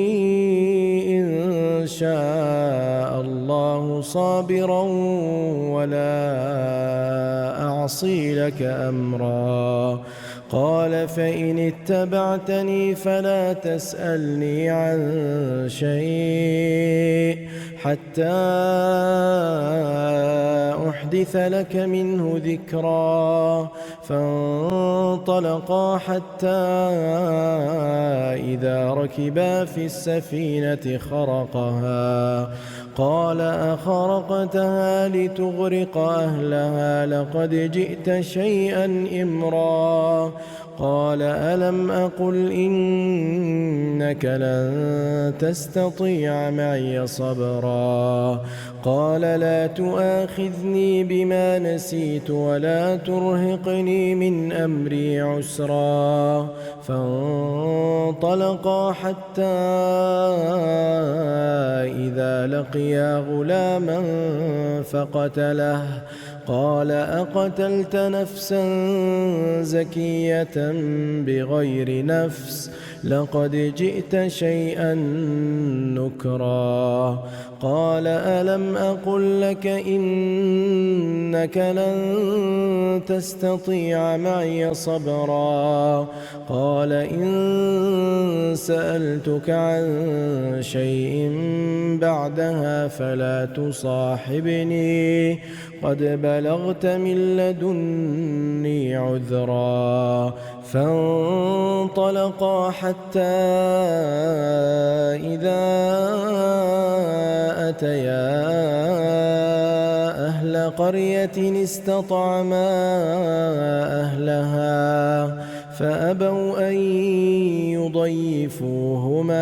A: إن شاء الله صابرا ولا أعصي لك أمرا قال فإن اتبعتني فلا تسألني عن شيء حتى أحدث لك منه ذكرا فانطلقا حتى إذا ركبا في السفينة خرقها قال أخرقتها لتغرق أهلها لقد جئت شيئا إمرا قال ألم أقل إنك لن تستطيع معي صبرا قال لا تؤاخذني بما نسيت ولا ترهقني من أمري عسرا فانطلقا حتى إذا لقيا غلاما فقتله قال أقتلت نفسا زكية بغير نفس لقد جئت شيئا نكرا قال ألم أقل لك إنك لن تستطيع معي صبرا قال إن سألتك عن شيء بعدها فلا تصاحبني قد بلغت من لدني عذرا فانطلقا حتى إذا أتيا أهل قرية استطعما أهلها فأبوا أن يضيفوهما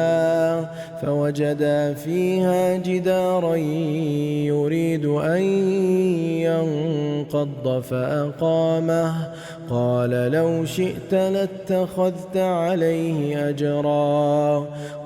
A: فوجدا فيها جدارا يريد أن ينقض فأقامه قال لو شئت لاتخذت عليه أجرا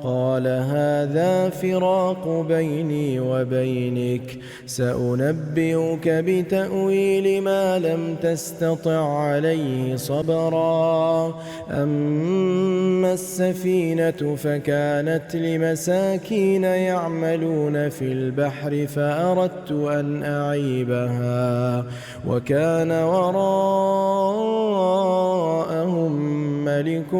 A: قال هذا فراق بيني وبينك سأنبئك بتأويل ما لم تستطع عليه صبرا أما السفينة فكانت لمساكين يعملون في البحر فأردت أن أعيبها وكان وراءهم ملك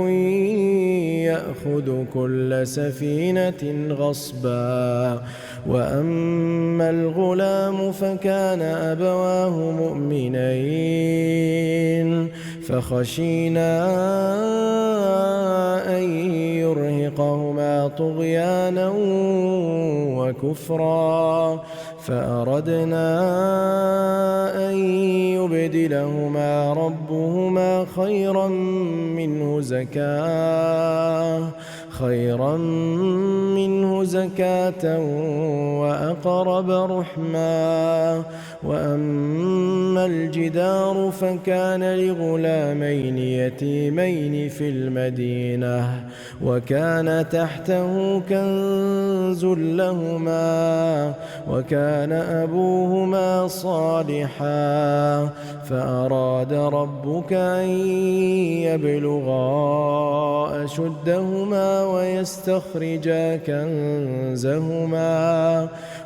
A: يأخذ كل سفينة غصبا وأما الغلام فكان أبواه مؤمنين فخشينا أن يرهقهما طغيانا وكفرا فأردنا أن يبدلهما ربهما خيرا منه زكاة وأقرب رحما وأما الجدار فكان لغلامين يتيمين في المدينة وكان تحته كنز لهما وكان أبوهما صالحا فأراد ربك أن يبلغا أشدهما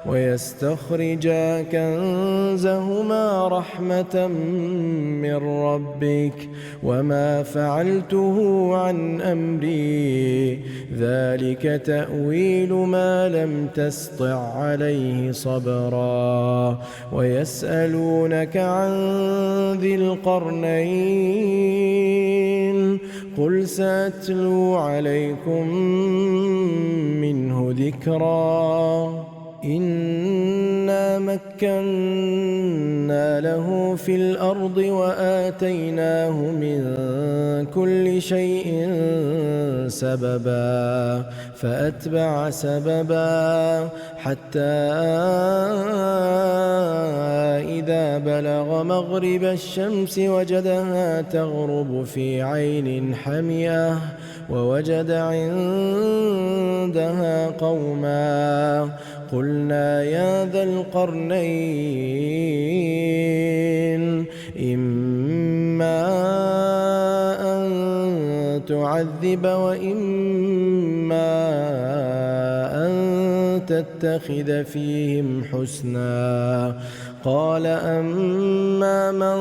A: ويستخرجا كنزهما رحمة من ربك وما فعلته عن أمري ذلك تأويل ما لم تسطع عليه صبرا ويسألونك عن ذي القرنين قل سأتلو عليكم منه ذكرا إنا مكنا له في الأرض وآتيناه من كل شيء سببا فأتبع سببا حتى إذا بلغ مغرب الشمس وجدها تغرب في عين حمئة ووجد عندها قوما قلنا يا ذا القرنين إما أن تعذب وإما أن تتخذ فيهم حسنا قال أما من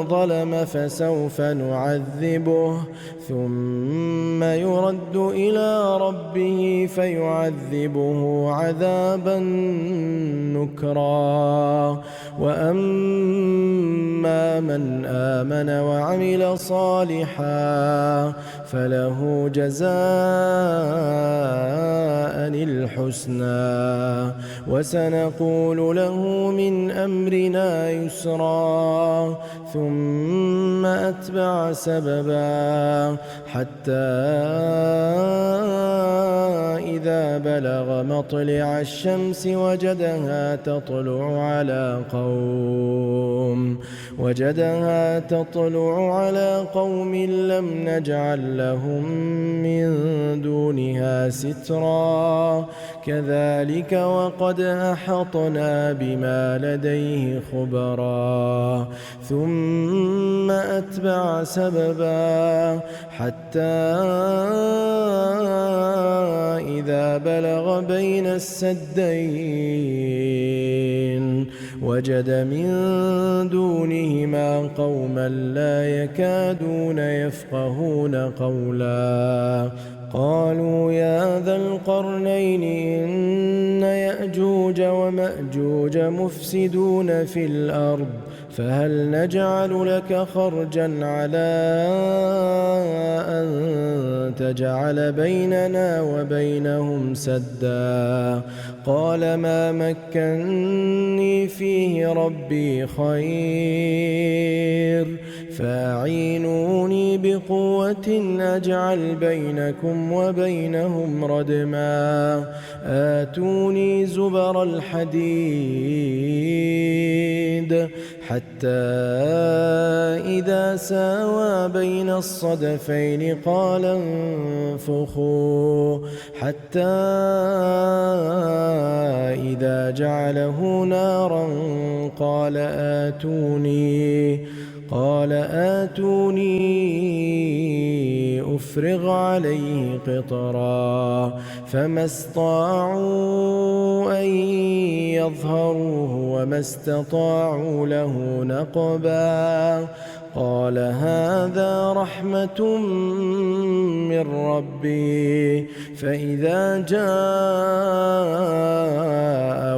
A: ظلم فسوف نعذبه ثم يرد إلى ربه فيعذبه عذابا نكرا وأما من آمن وعمل صالحا فله جزاء الحسنى وسنقول له من أمرنا يسرا ثم أتبع سببا حتى إذا بلغ مطلع الشمس وجدها تطلع على قوم لم نجعل لهم من دونها سترا كذلك وقد أحطنا بما لديه خبرا ثم أتبع سببا حتى إذا بلغ بين السدين وجد من دونهما قوما لا يكادون يفقهون قولا قالوا يا ذا القرنين إن يأجوج ومأجوج مفسدون في الأرض فهل نجعل لك خرجا على أن تجعل بيننا وبينهم سدا قال ما مكني فيه ربي خير فاعينوني بقوة قوة أجعل بينكم وبينهم ردما آتوني زبر الحديد حتى إذا ساوى بين الصدفين قال انفخوا حتى إذا جعله نارا قال آتوني أفرغ عليه قطرا فما استطاعوا أن يظهروه وما استطاعوا له نقبا قال هذا رحمة من ربي فإذا جاء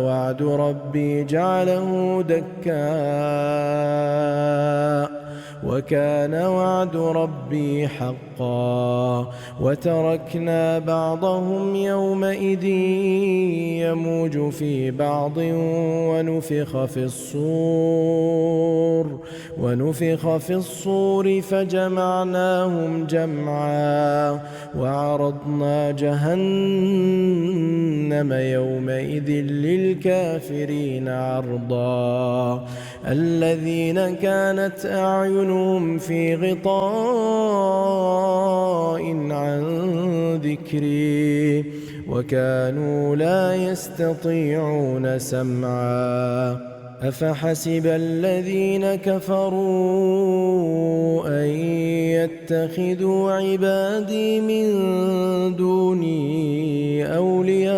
A: وعد ربي جعله دكا وكان وعد ربي حقا وتركنا بعضهم يومئذ يموج في بعض ونفخ في الصور فجمعناهم جمعا وعرضنا جهنم يومئذ للكافرين عرضا الذين كانت أعينهم في غطاء عن ذكري وكانوا لا يستطيعون سمعا أفحسب الذين كفروا أن يتخذوا عبادي من دوني أولياء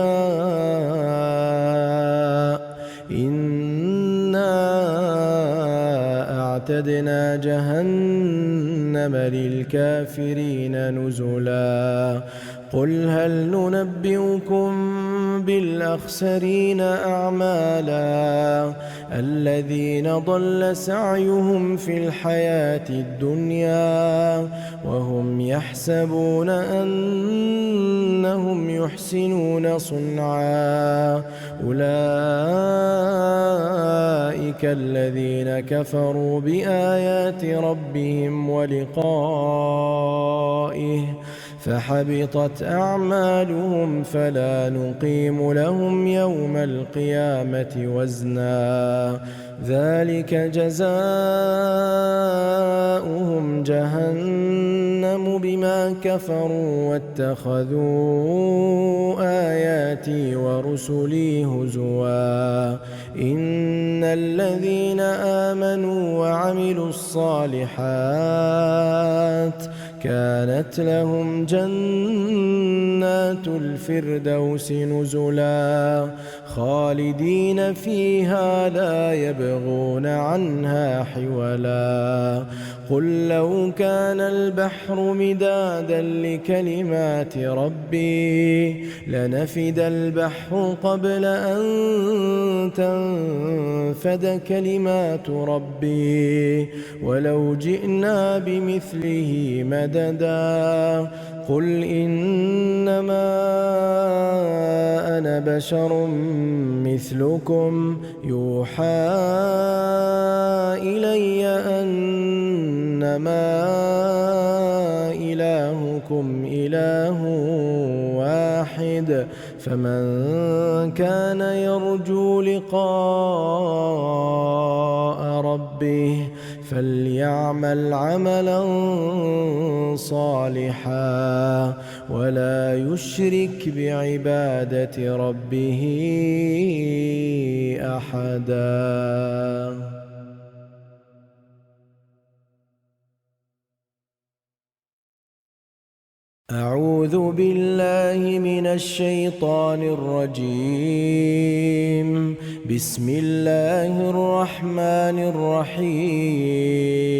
A: إنا أعتدنا جهنم للكافرين نزلا قل هل ننبئكم بالأخسرين أعمالا الذين ضل سعيهم في الحياة الدنيا وهم يحسبون أنهم يحسنون صنعا أولئك الذين كفروا بآيات ربهم ولقائه فحبطت أعمالهم فلا نقيم لهم يوم القيامة وزنا ذلك جزاؤهم جهنم بما كفروا واتخذوا آياتي ورسلي هزوا إن الذين آمنوا وعملوا الصالحات كانت لهم جنات الفردوس نزلا خالدين فيها لا يبغون عنها حولا قل لو كان البحر مدادا لكلمات ربي لنفد البحر قبل أن تنفد كلمات ربي ولو جئنا بمثله مددا قل إنما أنا بشر مثلكم يوحى إلي أنما إلهكم إله واحد فمن كان يرجو لقاء ربه فليعمل عملا صالحا ولا يشرك بعبادة ربه أحدا. أعوذ بالله من الشيطان الرجيم. بسم الله الرحمن الرحيم.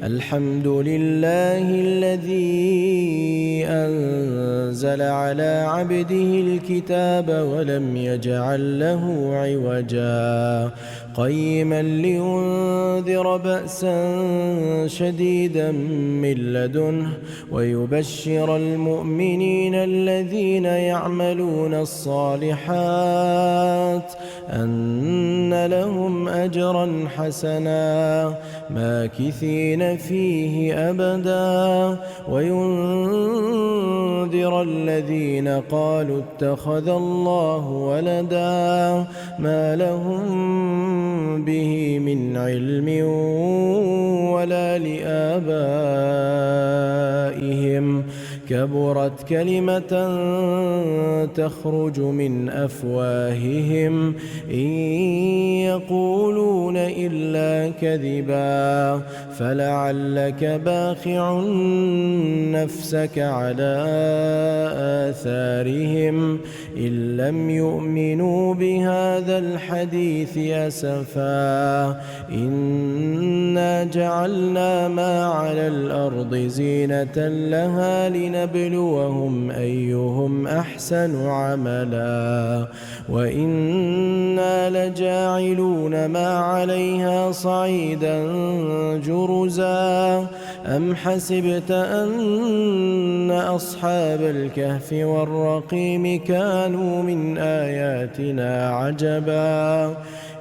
A: الحمد لله الذي أنزل على عبده الكتاب ولم يجعل له عوجا قيما لينذر بأسا شديدا من لدنه ويبشر المؤمنين الذين يعملون الصالحات أن لهم أجرا حسنا ماكثين فيه أبدا وينذر الذين قالوا اتخذ الله ولدا ما لهم به من علم ولا لآبائهم كبرت كلمة تخرج من أفواههم إن يقولون إلا كذبا فلعلك باخع نفسك على آثارهم إن لم يؤمنوا بهذا الحديث أسفا إنا جعلنا ما على الأرض زينة لها لنبلوهم أيهم أحسن عملا وإنا لجاعلون ما عليها صعيدا جرزا أم حسبت أن أصحاب الكهف والرقيم كانوا من آياتنا عجبا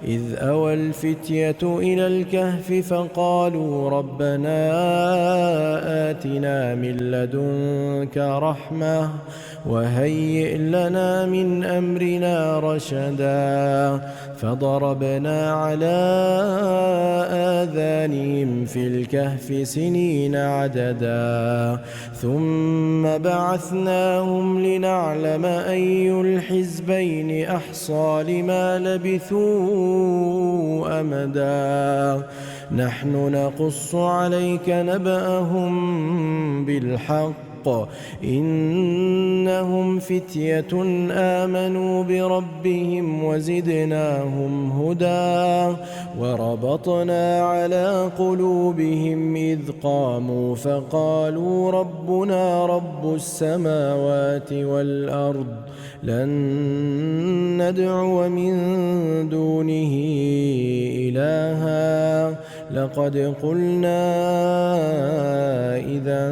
A: إذ أوى الفتية إلى الكهف فقالوا ربنا آتنا من لدنك رحمة وهيئ لنا من أمرنا رشدا فضربنا على آذانهم في الكهف سنين عددا ثم بعثناهم لنعلم أي الحزبين أحصى لما لبثوا أمدا نحن نقص عليك نبأهم بالحق إنهم فتية آمنوا بربهم وزدناهم هدى وربطنا على قلوبهم إذ قاموا فقالوا ربنا رب السماوات والأرض لن ندعو من دونه إلها لقد قلنا إذا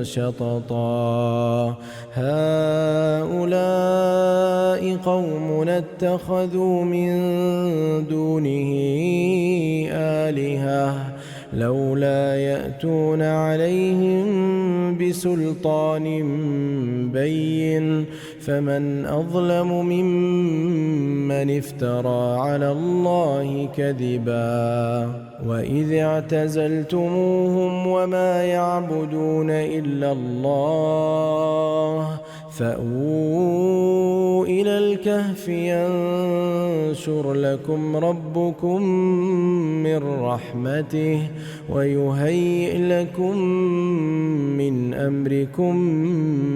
A: شططا هؤلاء قومنا اتخذوا من دونه آلهة لولا يأتون عليهم بسلطان بين فمن أظلم ممن افترى على الله كذبا وإذ اعتزلتموهم وما يعبدون إلا الله فأووا إلى الكهف ينشر لكم ربكم من رحمته ويهيئ لكم من أمركم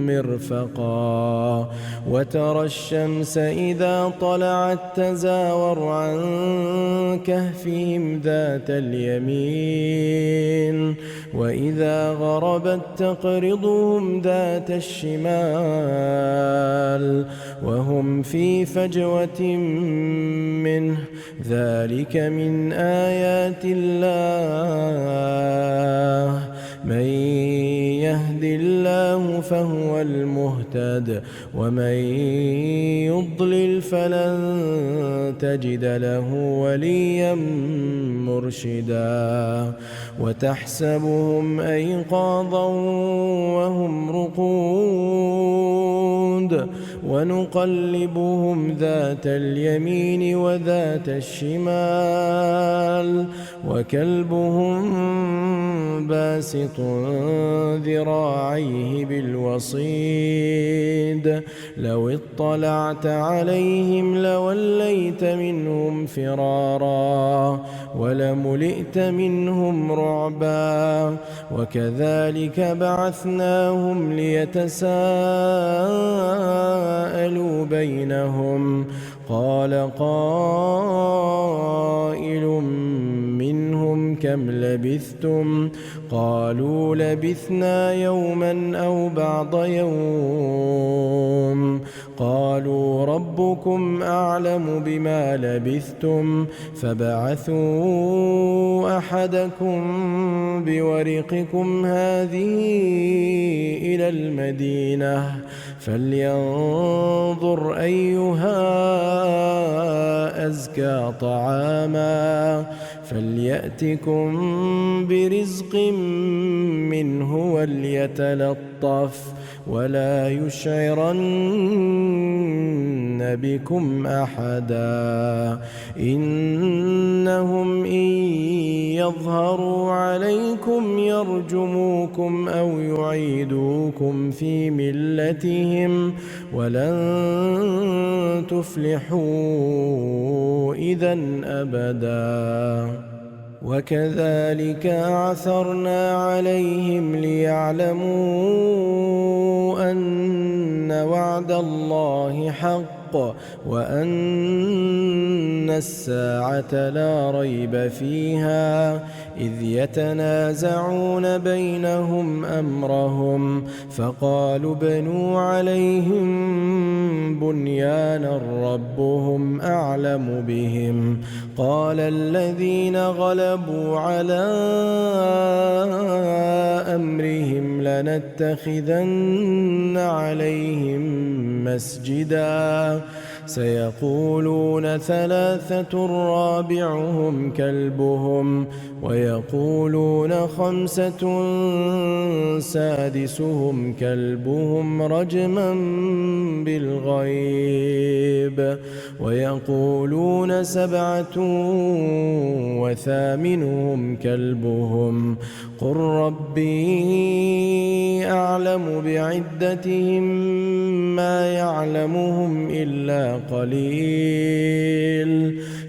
A: مرفقا وترى الشمس إذا طلعت تزاور عن كهفهم ذات اليمين وإذا غربت تقرضهم ذات الشمال وهم في فجوة منه ذلك من آيات الله من يهد الله فهو المهتد ومن يضلل فلن تجد له وليا مرشدا وتحسبهم أيقاظا وهم رقود ونقلبهم ذات اليمين وذات الشمال وكلبهم باسط ذراعيه بالوصيد لو اطلعت عليهم لوليت منهم فرارا ولملئت منهم رعبا وكذلك بعثناهم ليتساءلوا بينهم قال قائل منهم كم لبثتم؟ قالوا لبثنا يوما أو بعض يوم. قالوا ربكم أعلم بما لبثتم فابعثوا أحدكم بورقكم هذه إلى المدينة فلينظر أيها أزكى طعاما فليأتكم برزق منه وليتلطف ولا يشعرن بكم أحدا إنهم إن يظهروا عليكم يرجموكم أو يعيدوكم في ملتهم ولن تفلحوا إذن أبدا. وكذلك عثرنا عليهم ليعلموا أن وعد الله حق وأن الساعة لا ريب فيها إذ يتنازعون بينهم أمرهم فقالوا ابنوا عليهم بنيانا ربهم أعلم بهم قال الذين غلبوا على أمرهم لنتخذن عليهم مسجدا سيقولون ثلاثة رابعهم كلبهم ويقولون خمسة سادسهم كلبهم رجما بالغيب ويقولون سبعة وثامنهم كلبهم قل ربي أعلم بعدتهم ما يعلمهم إلا قليل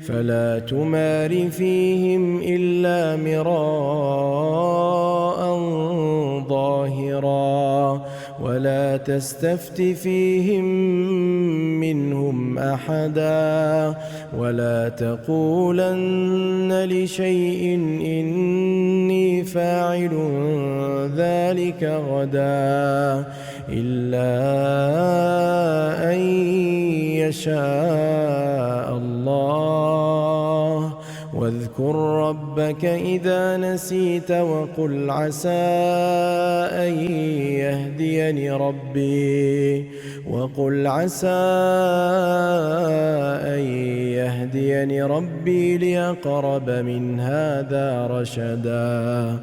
A: فلا تمار فيهم إلا مراء ظاهرا ولا تستفت فيهم منهم أحدا ولا تقولن لشيء إني فاعل ذلك غدا إلا أن يشاء الله واذكر ربك إذا نسيت وقل عسى أن يهديني ربي لأقرب من هذا رشدا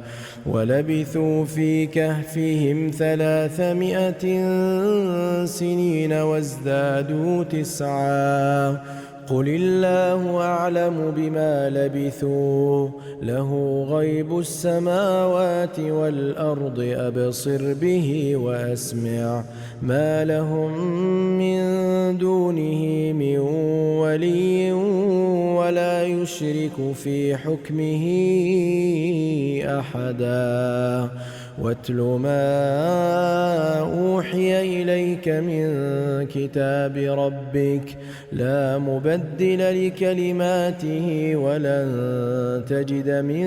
A: ولبثوا في كهفهم 300 سنين وازدادوا 9 قل الله أعلم بما لبثوا له غيب السماوات والأرض أبصر به وأسمع ما لهم من دونه من ولي ولا يشرك في حكمه أحدا واتل ما أوحي إليك من كتاب ربك لا مبدل لكلماته ولن تجد من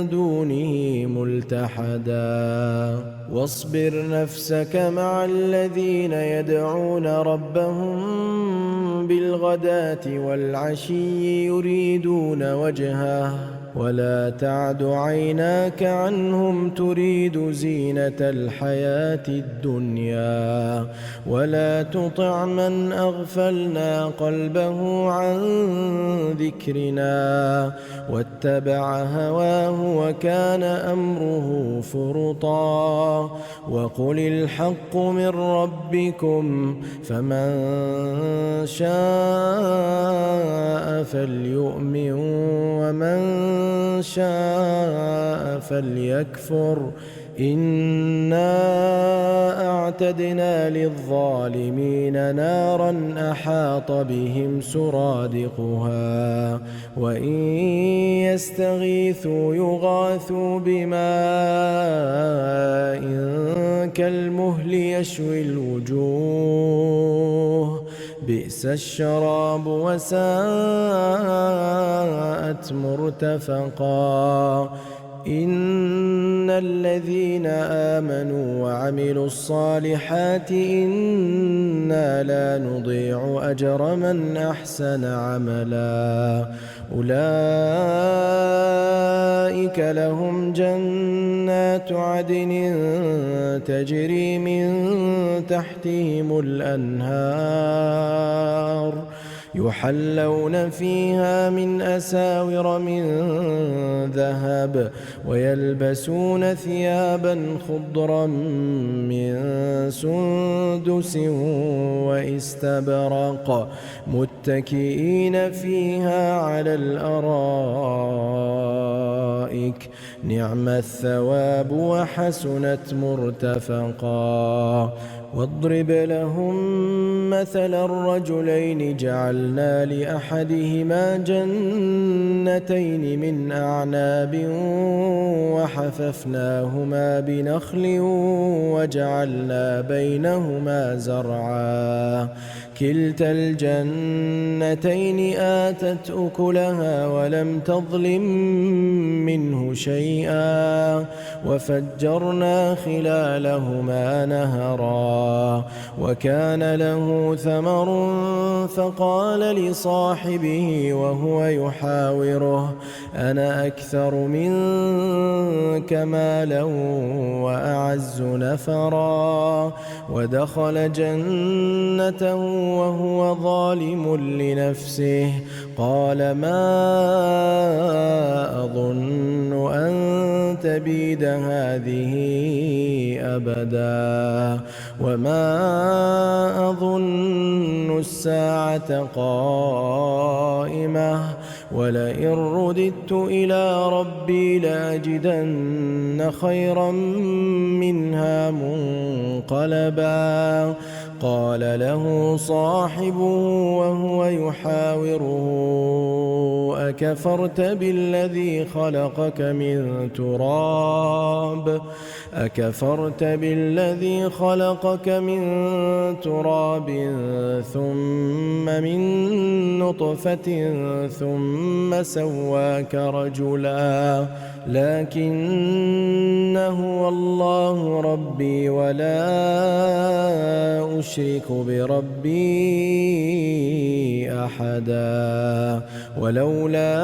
A: دونه ملتحدا واصبر نفسك مع الذين يدعون ربهم بالغداة والعشي يريدون وجهه ولا تعد عيناك عنهم تريد زينة الحياة الدنيا ولا تطع من أغفلنا قلبه عن ذكرنا واتبع هواه وكان أمره فرطا وقل الحق من ربكم فمن شاء فليؤمن ومن شاء فليكفر إنا أعتدنا للظالمين نارا أحاط بهم سرادقها وإن يستغيثوا يغاثوا بماء كالمهل يشوي الوجوه بئس الشراب وساءت مرتفقا إن الذين آمنوا وعملوا الصالحات إنا لا نضيع أجر من أحسن عملا أولئك لهم جنات عدن تجري من تحتهم الأنهار يحلون فيها من أساور من ذهب ويلبسون ثيابا خضرا من سندس واستبرق متكئين فيها على الأرائك نعم الثواب وحسنت مرتفقا واضرب لهم مثل الرجلين جعلنا لأحدهما جنتين من أعناب وحففناهما بنخل وجعلنا بينهما زرعا كلتا الجنتين آتت أكلها ولم تظلم منه شيئا وفجرنا خلالهما نهرا وكان له ثمر فقال لصاحبه وهو يحاوره أنا أكثر منك مالا وأعز نفرا ودخل جنته وهو ظالم لنفسه قال ما أظن أن تبيد هذه أبدا وما أظن الساعة قائمة ولئن رددت إلى ربي لأجدن خيرا منها منقلبا قال له صاحبه وهو يحاوره أكفرت بالذي خلقك من تراب ثم من نطفة ثم سواك رجلا لكن هو الله ربي ولا أشرك بربي أحدا ولولا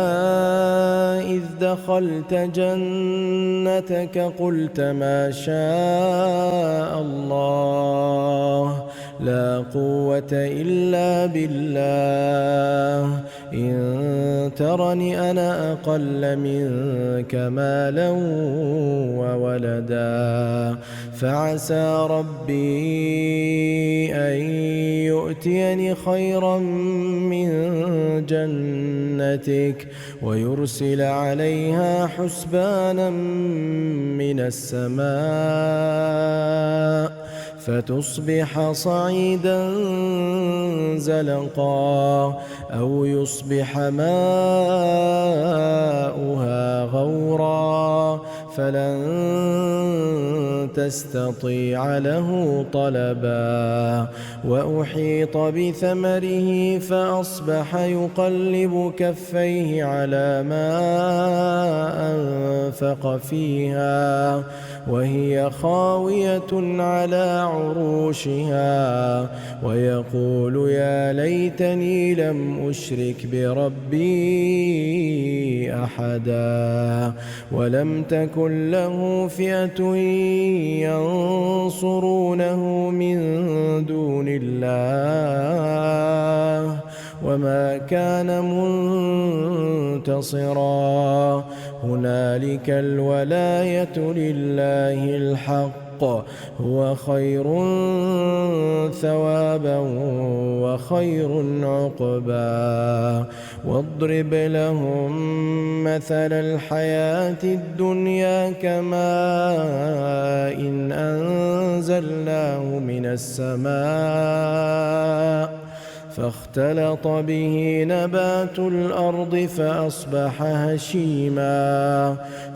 A: إذ دخلت جنتك قلت ما شاء الله لا قوة إلا بالله إن ترني أنا أقل منك مالا وولدا فعسى ربي أن يؤتيني خيرا من جنتك ويرسل عليها حسبانا من السماء فتصبح صعيدا زلقا أو يصبح ماؤها غورا فلن تستطيع له طلبا وأحيط بثمره فأصبح يقلب كفيه على ما أنفق فيها وهي خاوية على عروشها ويقول يا ليتني لم أشرك بربي أحدا ولم تكن له فئة ينصرونه من دون الله وما كان منتصرا هنالك الولاية لله الحق هو خير ثوابا وخير عقبا واضرب لهم مثل الحياة الدنيا كماء إن أنزلناه من السماء فاختلط به نبات الأرض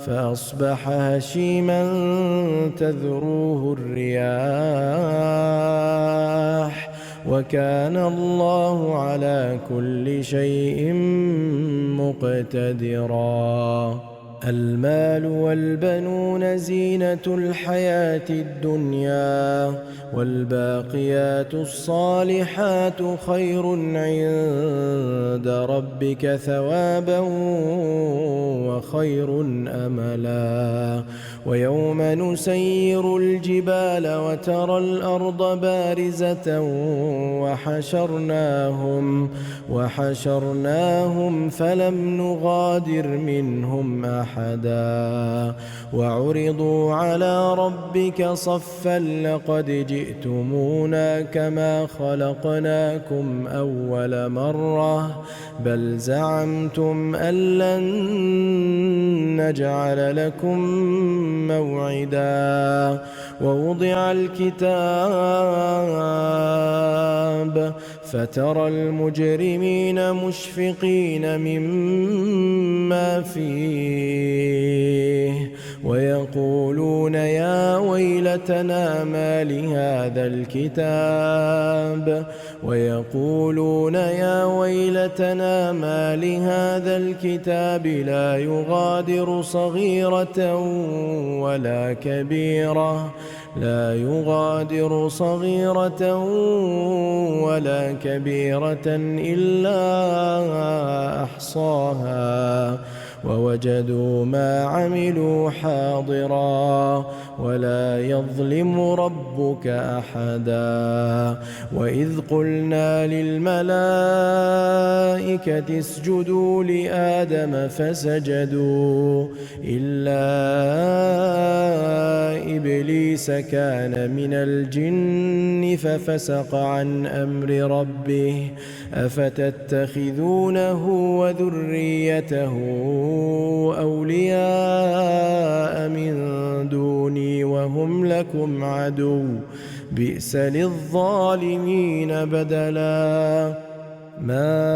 A: فأصبح هشيما تذروه الرياح وكان الله على كل شيء مقتدرا. المال والبنون زينة الحياة الدنيا، والباقيات الصالحات خير عند ربك ثوابا وخير أملا. ويوم نسير الجبال وترى الأرض بارزة وحشرناهم فلم نغادر منهم أحدا. وعرضوا على ربك صفا لقد جئتمونا كما خلقناكم أول مرة بل زعمتم أن لن نجعل لكم موعدا. ووضع الكتاب فترى المجرمين مشفقين مما فيه ويقولون يا ويلتنا ما لهذا الكتاب لا يغادر صغيرة ولا كبيرة إلا أحصاها ووجدوا ما عملوا حاضرا ولا يظلم ربك أحدا. وإذ قلنا للملائكة اسجدوا لآدم فسجدوا إلا إبليس كان من الجن ففسق عن أمر ربه أفتتخذونه وذريته أولياء من دوني وهم لكم عدو بئس للظالمين بدلا. ما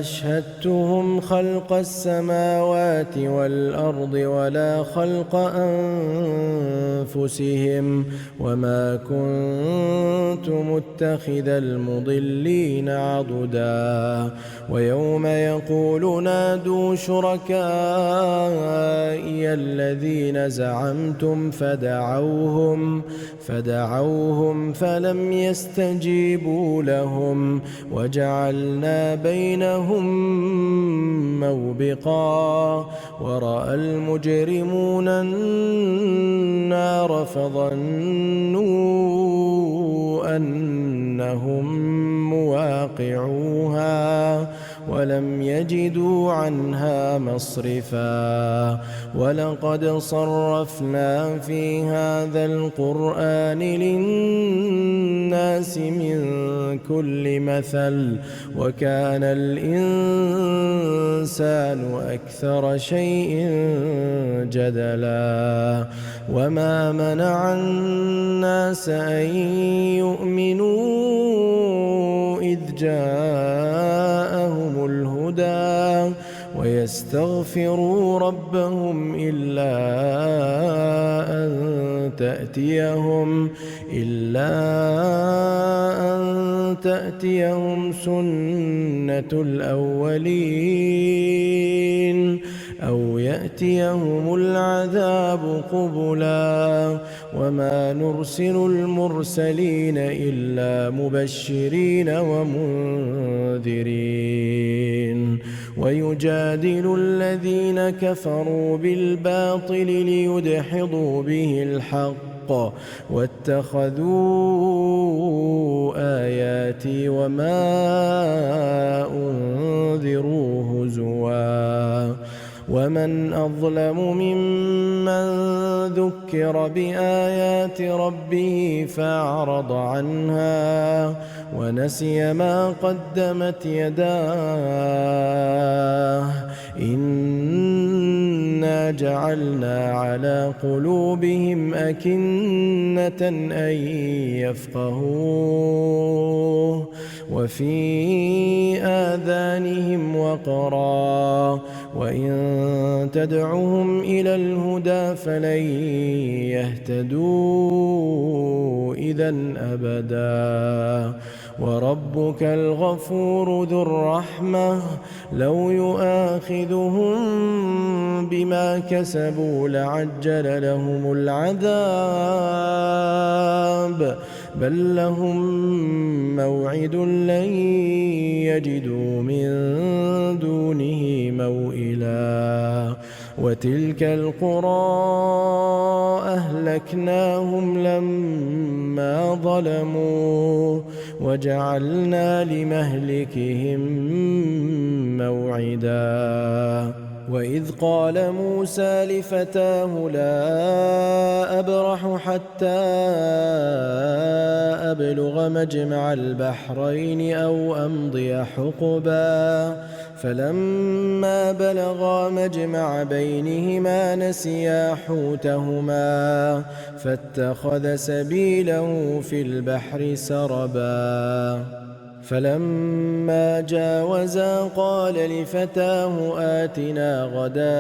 A: أشهدتهم خلق السماوات والأرض ولا خلق أنفسهم وما كنت متخذ المضلين عضدا. ويوم يقول نادوا شركائي الذين زعمتم فدعوهم فلم يستجيبوا لهم وجعلنا بينهم موبقا. ورأى المجرمون النار فظنوا أنهم مواقعوها ولم يجدوا عنها مصرفا. ولقد صرفنا في هذا القرآن للناس من كل مثل وكان الإنسان أكثر شيء جدلا. وما منع الناس أن يؤمنوا إذ جاءهم الهدى ويستغفروا ربهم إلا أن تأتيهم سنة الأولين أو يأتيهم العذاب قبلا. وما نرسل المرسلين إلا مبشرين ومنذرين. ويجادل الذين كفروا بالباطل ليدحضوا به الحق واتخذوا آياتي وما أنذروا هزوا. ومن أظلم ممن ذكر بآيات ربه فأعرض عنها ونسي ما قدمت يداه إنا إنا جعلنا على قلوبهم أكنة أن يفقهوه وفي آذانهم وقرا وإن تدعهم إلى الهدى فلن يهتدوا إذا أبدا وربك الغفور ذو الرحمة لو يؤاخذهم بما كسبوا لعجل لهم العذاب بل لهم موعد لن يجدوا من دونه موئلا وتلك القرى أهلكناهم لما ظلموا وجعلنا لمهلكهم موعدا وإذ قال موسى لفتاه لا أبرح حتى أبلغ مجمع البحرين أو أمضي حقبا فلما بلغا مجمع بينهما نسيا حوتهما فاتخذ سبيله في البحر سربا فلما جاوزا قال لفتاه آتنا غداءنا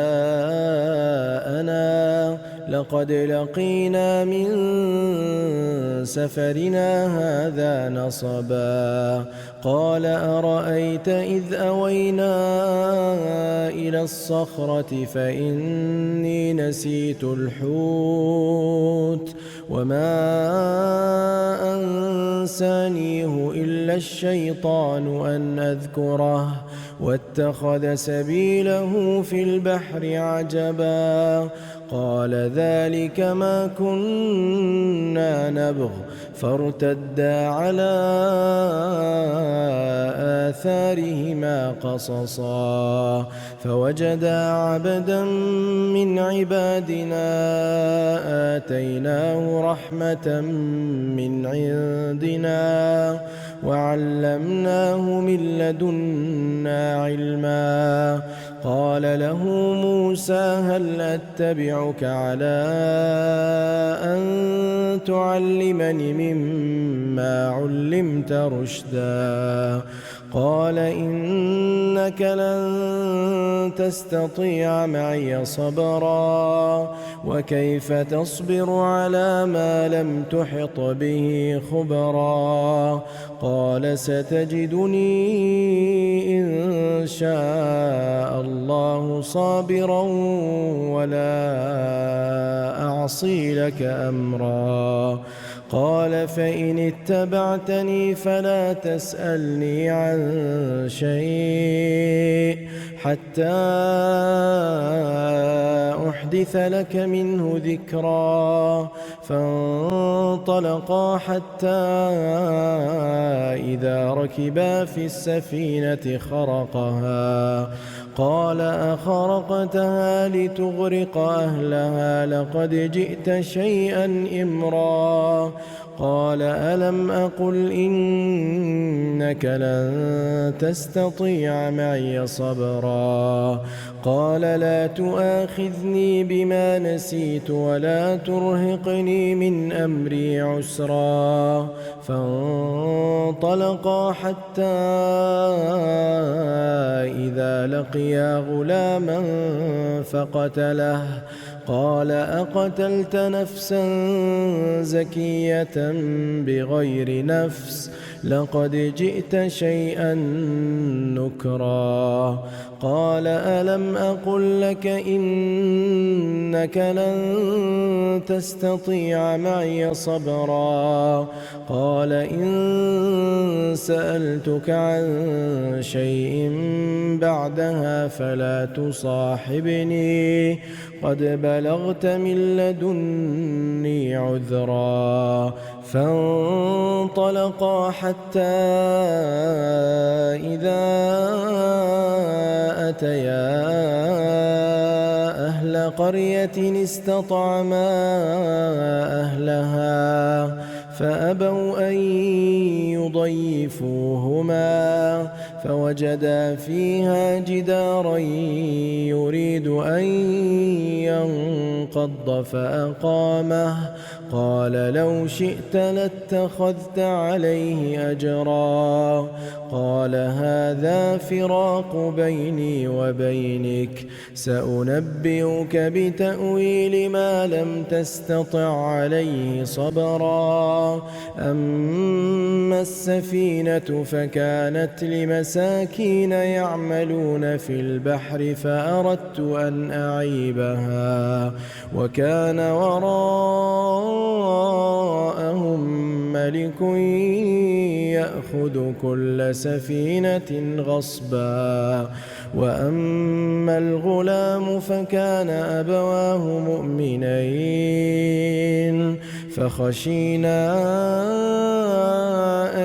A: لقد لقينا من سفرنا هذا نصبا قال أرأيت إذ أوينا إلى الصخرة فإني نسيت الحوت وما أنسانيه إلا الشيطان أن أذكره واتخذ سبيله في البحر عجبا قال ذلك ما كنا نبغ فارتدا على آثارهما قصصا فوجدا عبدا من عبادنا آتيناه رحمة من عندنا وعلمناه من لدنا علما قال له موسى هل أتبعك على أن تعلمني مما علمت رشدا قال إنك لن تستطيع معي صبرا وكيف تصبر على ما لم تحط به خبرا قال ستجدني إن شاء الله صابرا ولا أعصي لك أمرا قال فإن اتبعتني فلا تسألني عن شيء حتى أحدث لك منه ذكرا فانطلقا حتى إذا ركبا في السفينة خرقها قال أخرقتها لتغرق أهلها لقد جئت شيئا إمرا قال ألم أقل إنك لن تستطيع معي صبرا قال لا تؤاخذني بما نسيت ولا ترهقني من أمري عسرا فانطلقا حتى إذا لقيا غلاما فقتله قال أقتلت نفسا زكية بغير نفس لقد جئت شيئا نكرا قال ألم أقل لك إنك لن تستطيع معي صبرا قال إن سألتك عن شيء بعدها فلا تصاحبني قد بلغت من لدني عذرا فانطلقا حتى إذا أتيا أهل قرية استطعما أهلها فأبوا أن يضيفوهما فوجدا فيها جدارا يريد أن ينقض فأقامه قال لو شئت لاتخذت عليه أجرا قال هذا فراق بيني وبينك سأنبئك بتأويل ما لم تستطع عليه صبرا أما السفينة فكانت لمساكين يعملون في البحر فأردت أن أعيبها وكان وراءهم ملك يأخذ كل سفينة غصبا وأما الغلام فكان أبواه مؤمنين فخشينا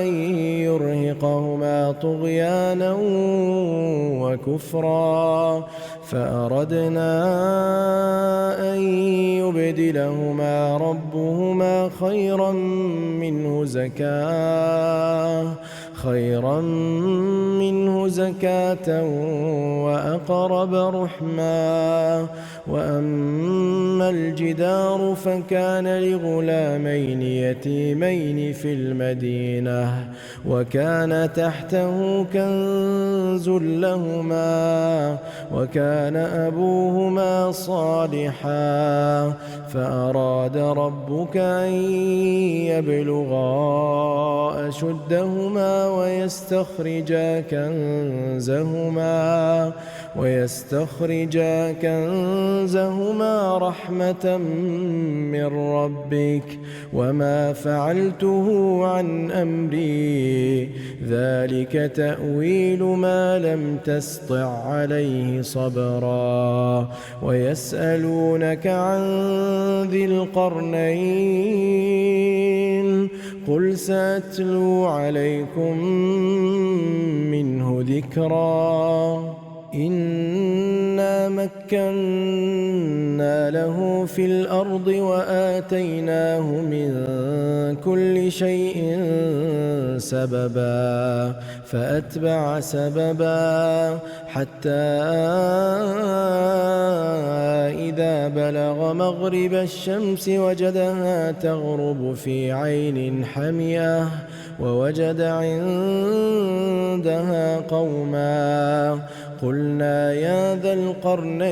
A: أن يرهقهما طغيانا وكفرا فأردنا أن يبدلهما ربهما خيرا منه زكاة وأقرب رحما وأما الجدار فكان لغلامين يتيمين في المدينة وكان تحته كنز لهما وكان أبوهما صالحا فأراد ربك أن يبلغا أشدهما ويستخرجا كنزهما رحمة من ربك وما فعلته عن أمري ذلك تأويل ما لم تسطع عليه صبرا ويسألونك عن ذي القرنين قل سأتلو عليكم منه ذكرا إنا مكنا له في الأرض وآتيناه من كل شيء سببا فأتبع سببا حتى إذا بلغ مغرب الشمس وجدها تغرب في عين حمئة ووجد عندها قوما قلنا يا ذا القرنين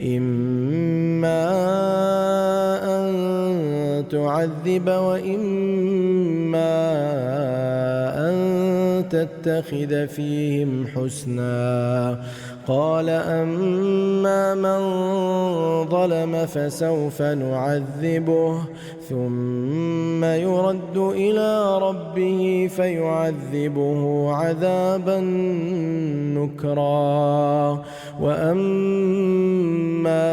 A: إما أن تعذب وإما أن تتخذ فيهم حسنا قال أما من ظلم فسوف نعذبه ثم يرد إلى ربه فيعذبه عذابا نكرا وأما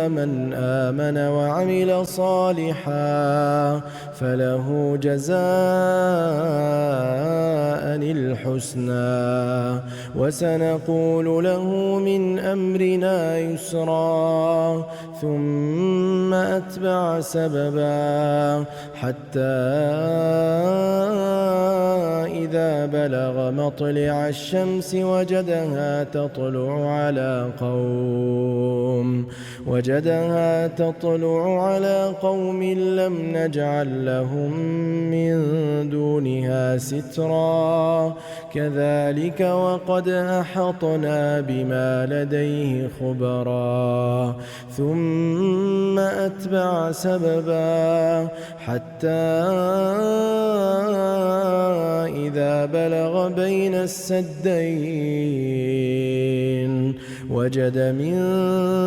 A: من آمن وعمل صالحا فله جزاء الحسنى وسنقول له من أمرنا يسرا ثم أتبع سببا حتى إذا بلغ مطلع الشمس وجدها تطلع على قوم لم نجعل لهم من دونها سترا كذلك وقد أحطنا بما لديه خبرا ثم أتبع سببا حتى إذا بلغ بين السدين وجد من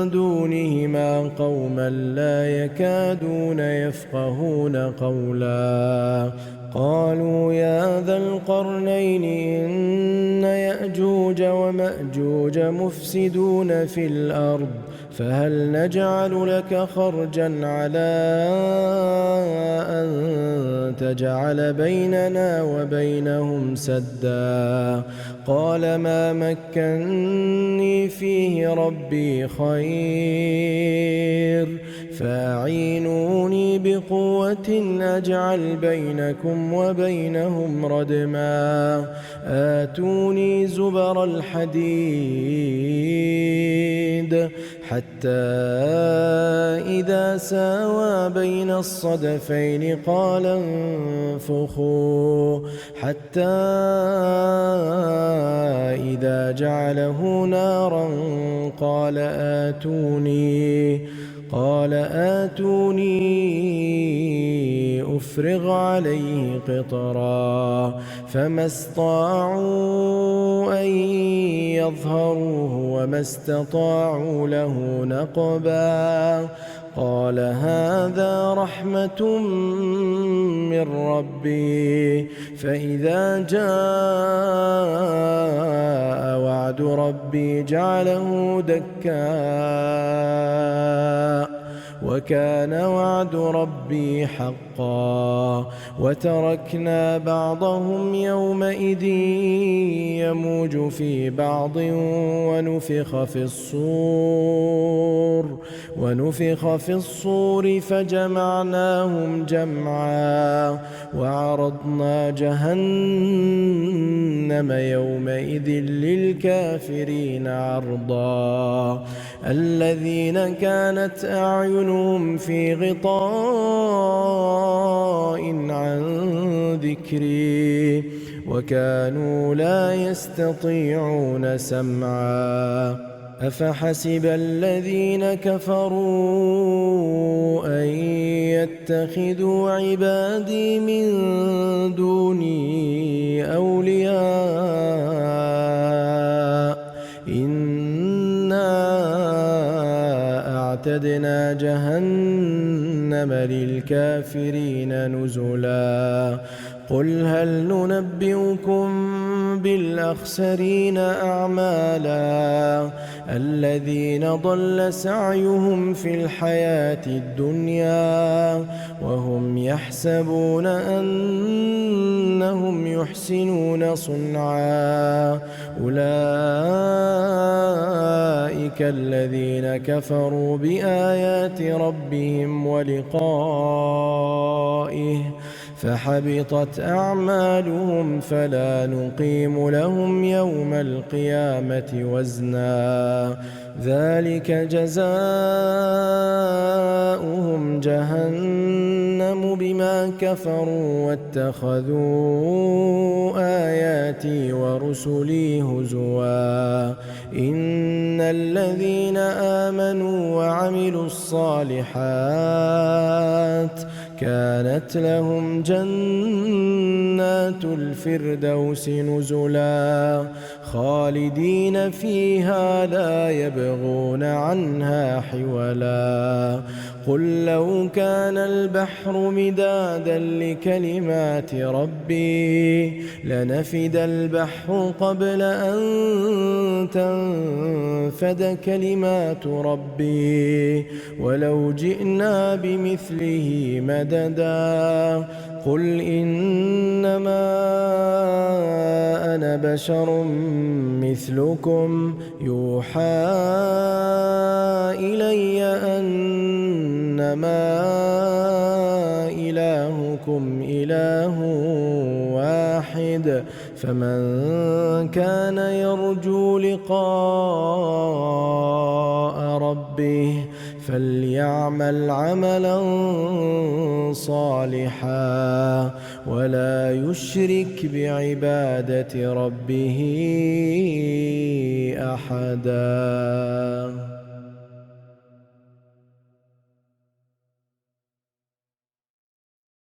A: دونهما قوما لا يكادون يفقهون قولا قالوا يا ذا القرنين إن يأجوج ومأجوج مفسدون في الأرض فهل نجعل لك خرجا على أن تجعل بيننا وبينهم سدا قال ما مكني فيه ربي خير فاعينوني بقوة أجعل بينكم وبينهم ردما آتوني زبر الحديد حتى إذا ساوى بين الصدفين قال انفخوا حتى إذا جعله نارا قال آتوني أفرغ عليه قطرا فما استطاعوا أن يظهروه وما استطاعوا له نقبا قال هذا رحمة من ربي فإذا جاء وعد ربي جعله دكا وكان وعد ربي حقا وتركنا بعضهم يومئذ يموج في بعض ونفخ في الصور فجمعناهم جمعا وعرضنا جهنم يومئذ للكافرين عرضا الذين كانت أعينهم في غطاء عن ذكري وكانوا لا يستطيعون سمعا أفحسب الذين كفروا أن يتخذوا عبادي من دوني أولياء إنا أعتدنا جهنم للكافرين نزلا قل هل ننبئكم بالأخسرين أعمالا الذين ضل سعيهم في الحياة الدنيا وهم يحسبون أنهم يحسنون صنعا أولئك الذين كفروا بآيات ربهم ولقائه فحبطت أعمالهم فلا نقيم لهم يوم القيامة وزنا ذلك جزاؤهم جهنم بما كفروا واتخذوا آياتي ورسلي هزوا إن الذين آمنوا وعملوا الصالحات كانت لهم جنات الفردوس نزلا خالدين فيها لا يبغون عنها حولا قل لو كان البحر مدادا لكلمات ربي لنفد البحر قبل أن تنفد كلمات ربي ولو جئنا بمثله مددا قل إنما أنا بشر مثلكم يوحى إلي أنما إلهكم إله واحد فمن كان يرجو لقاء ربه فليعمل عملا صالحا ولا يشرك بعبادة ربه أحدا.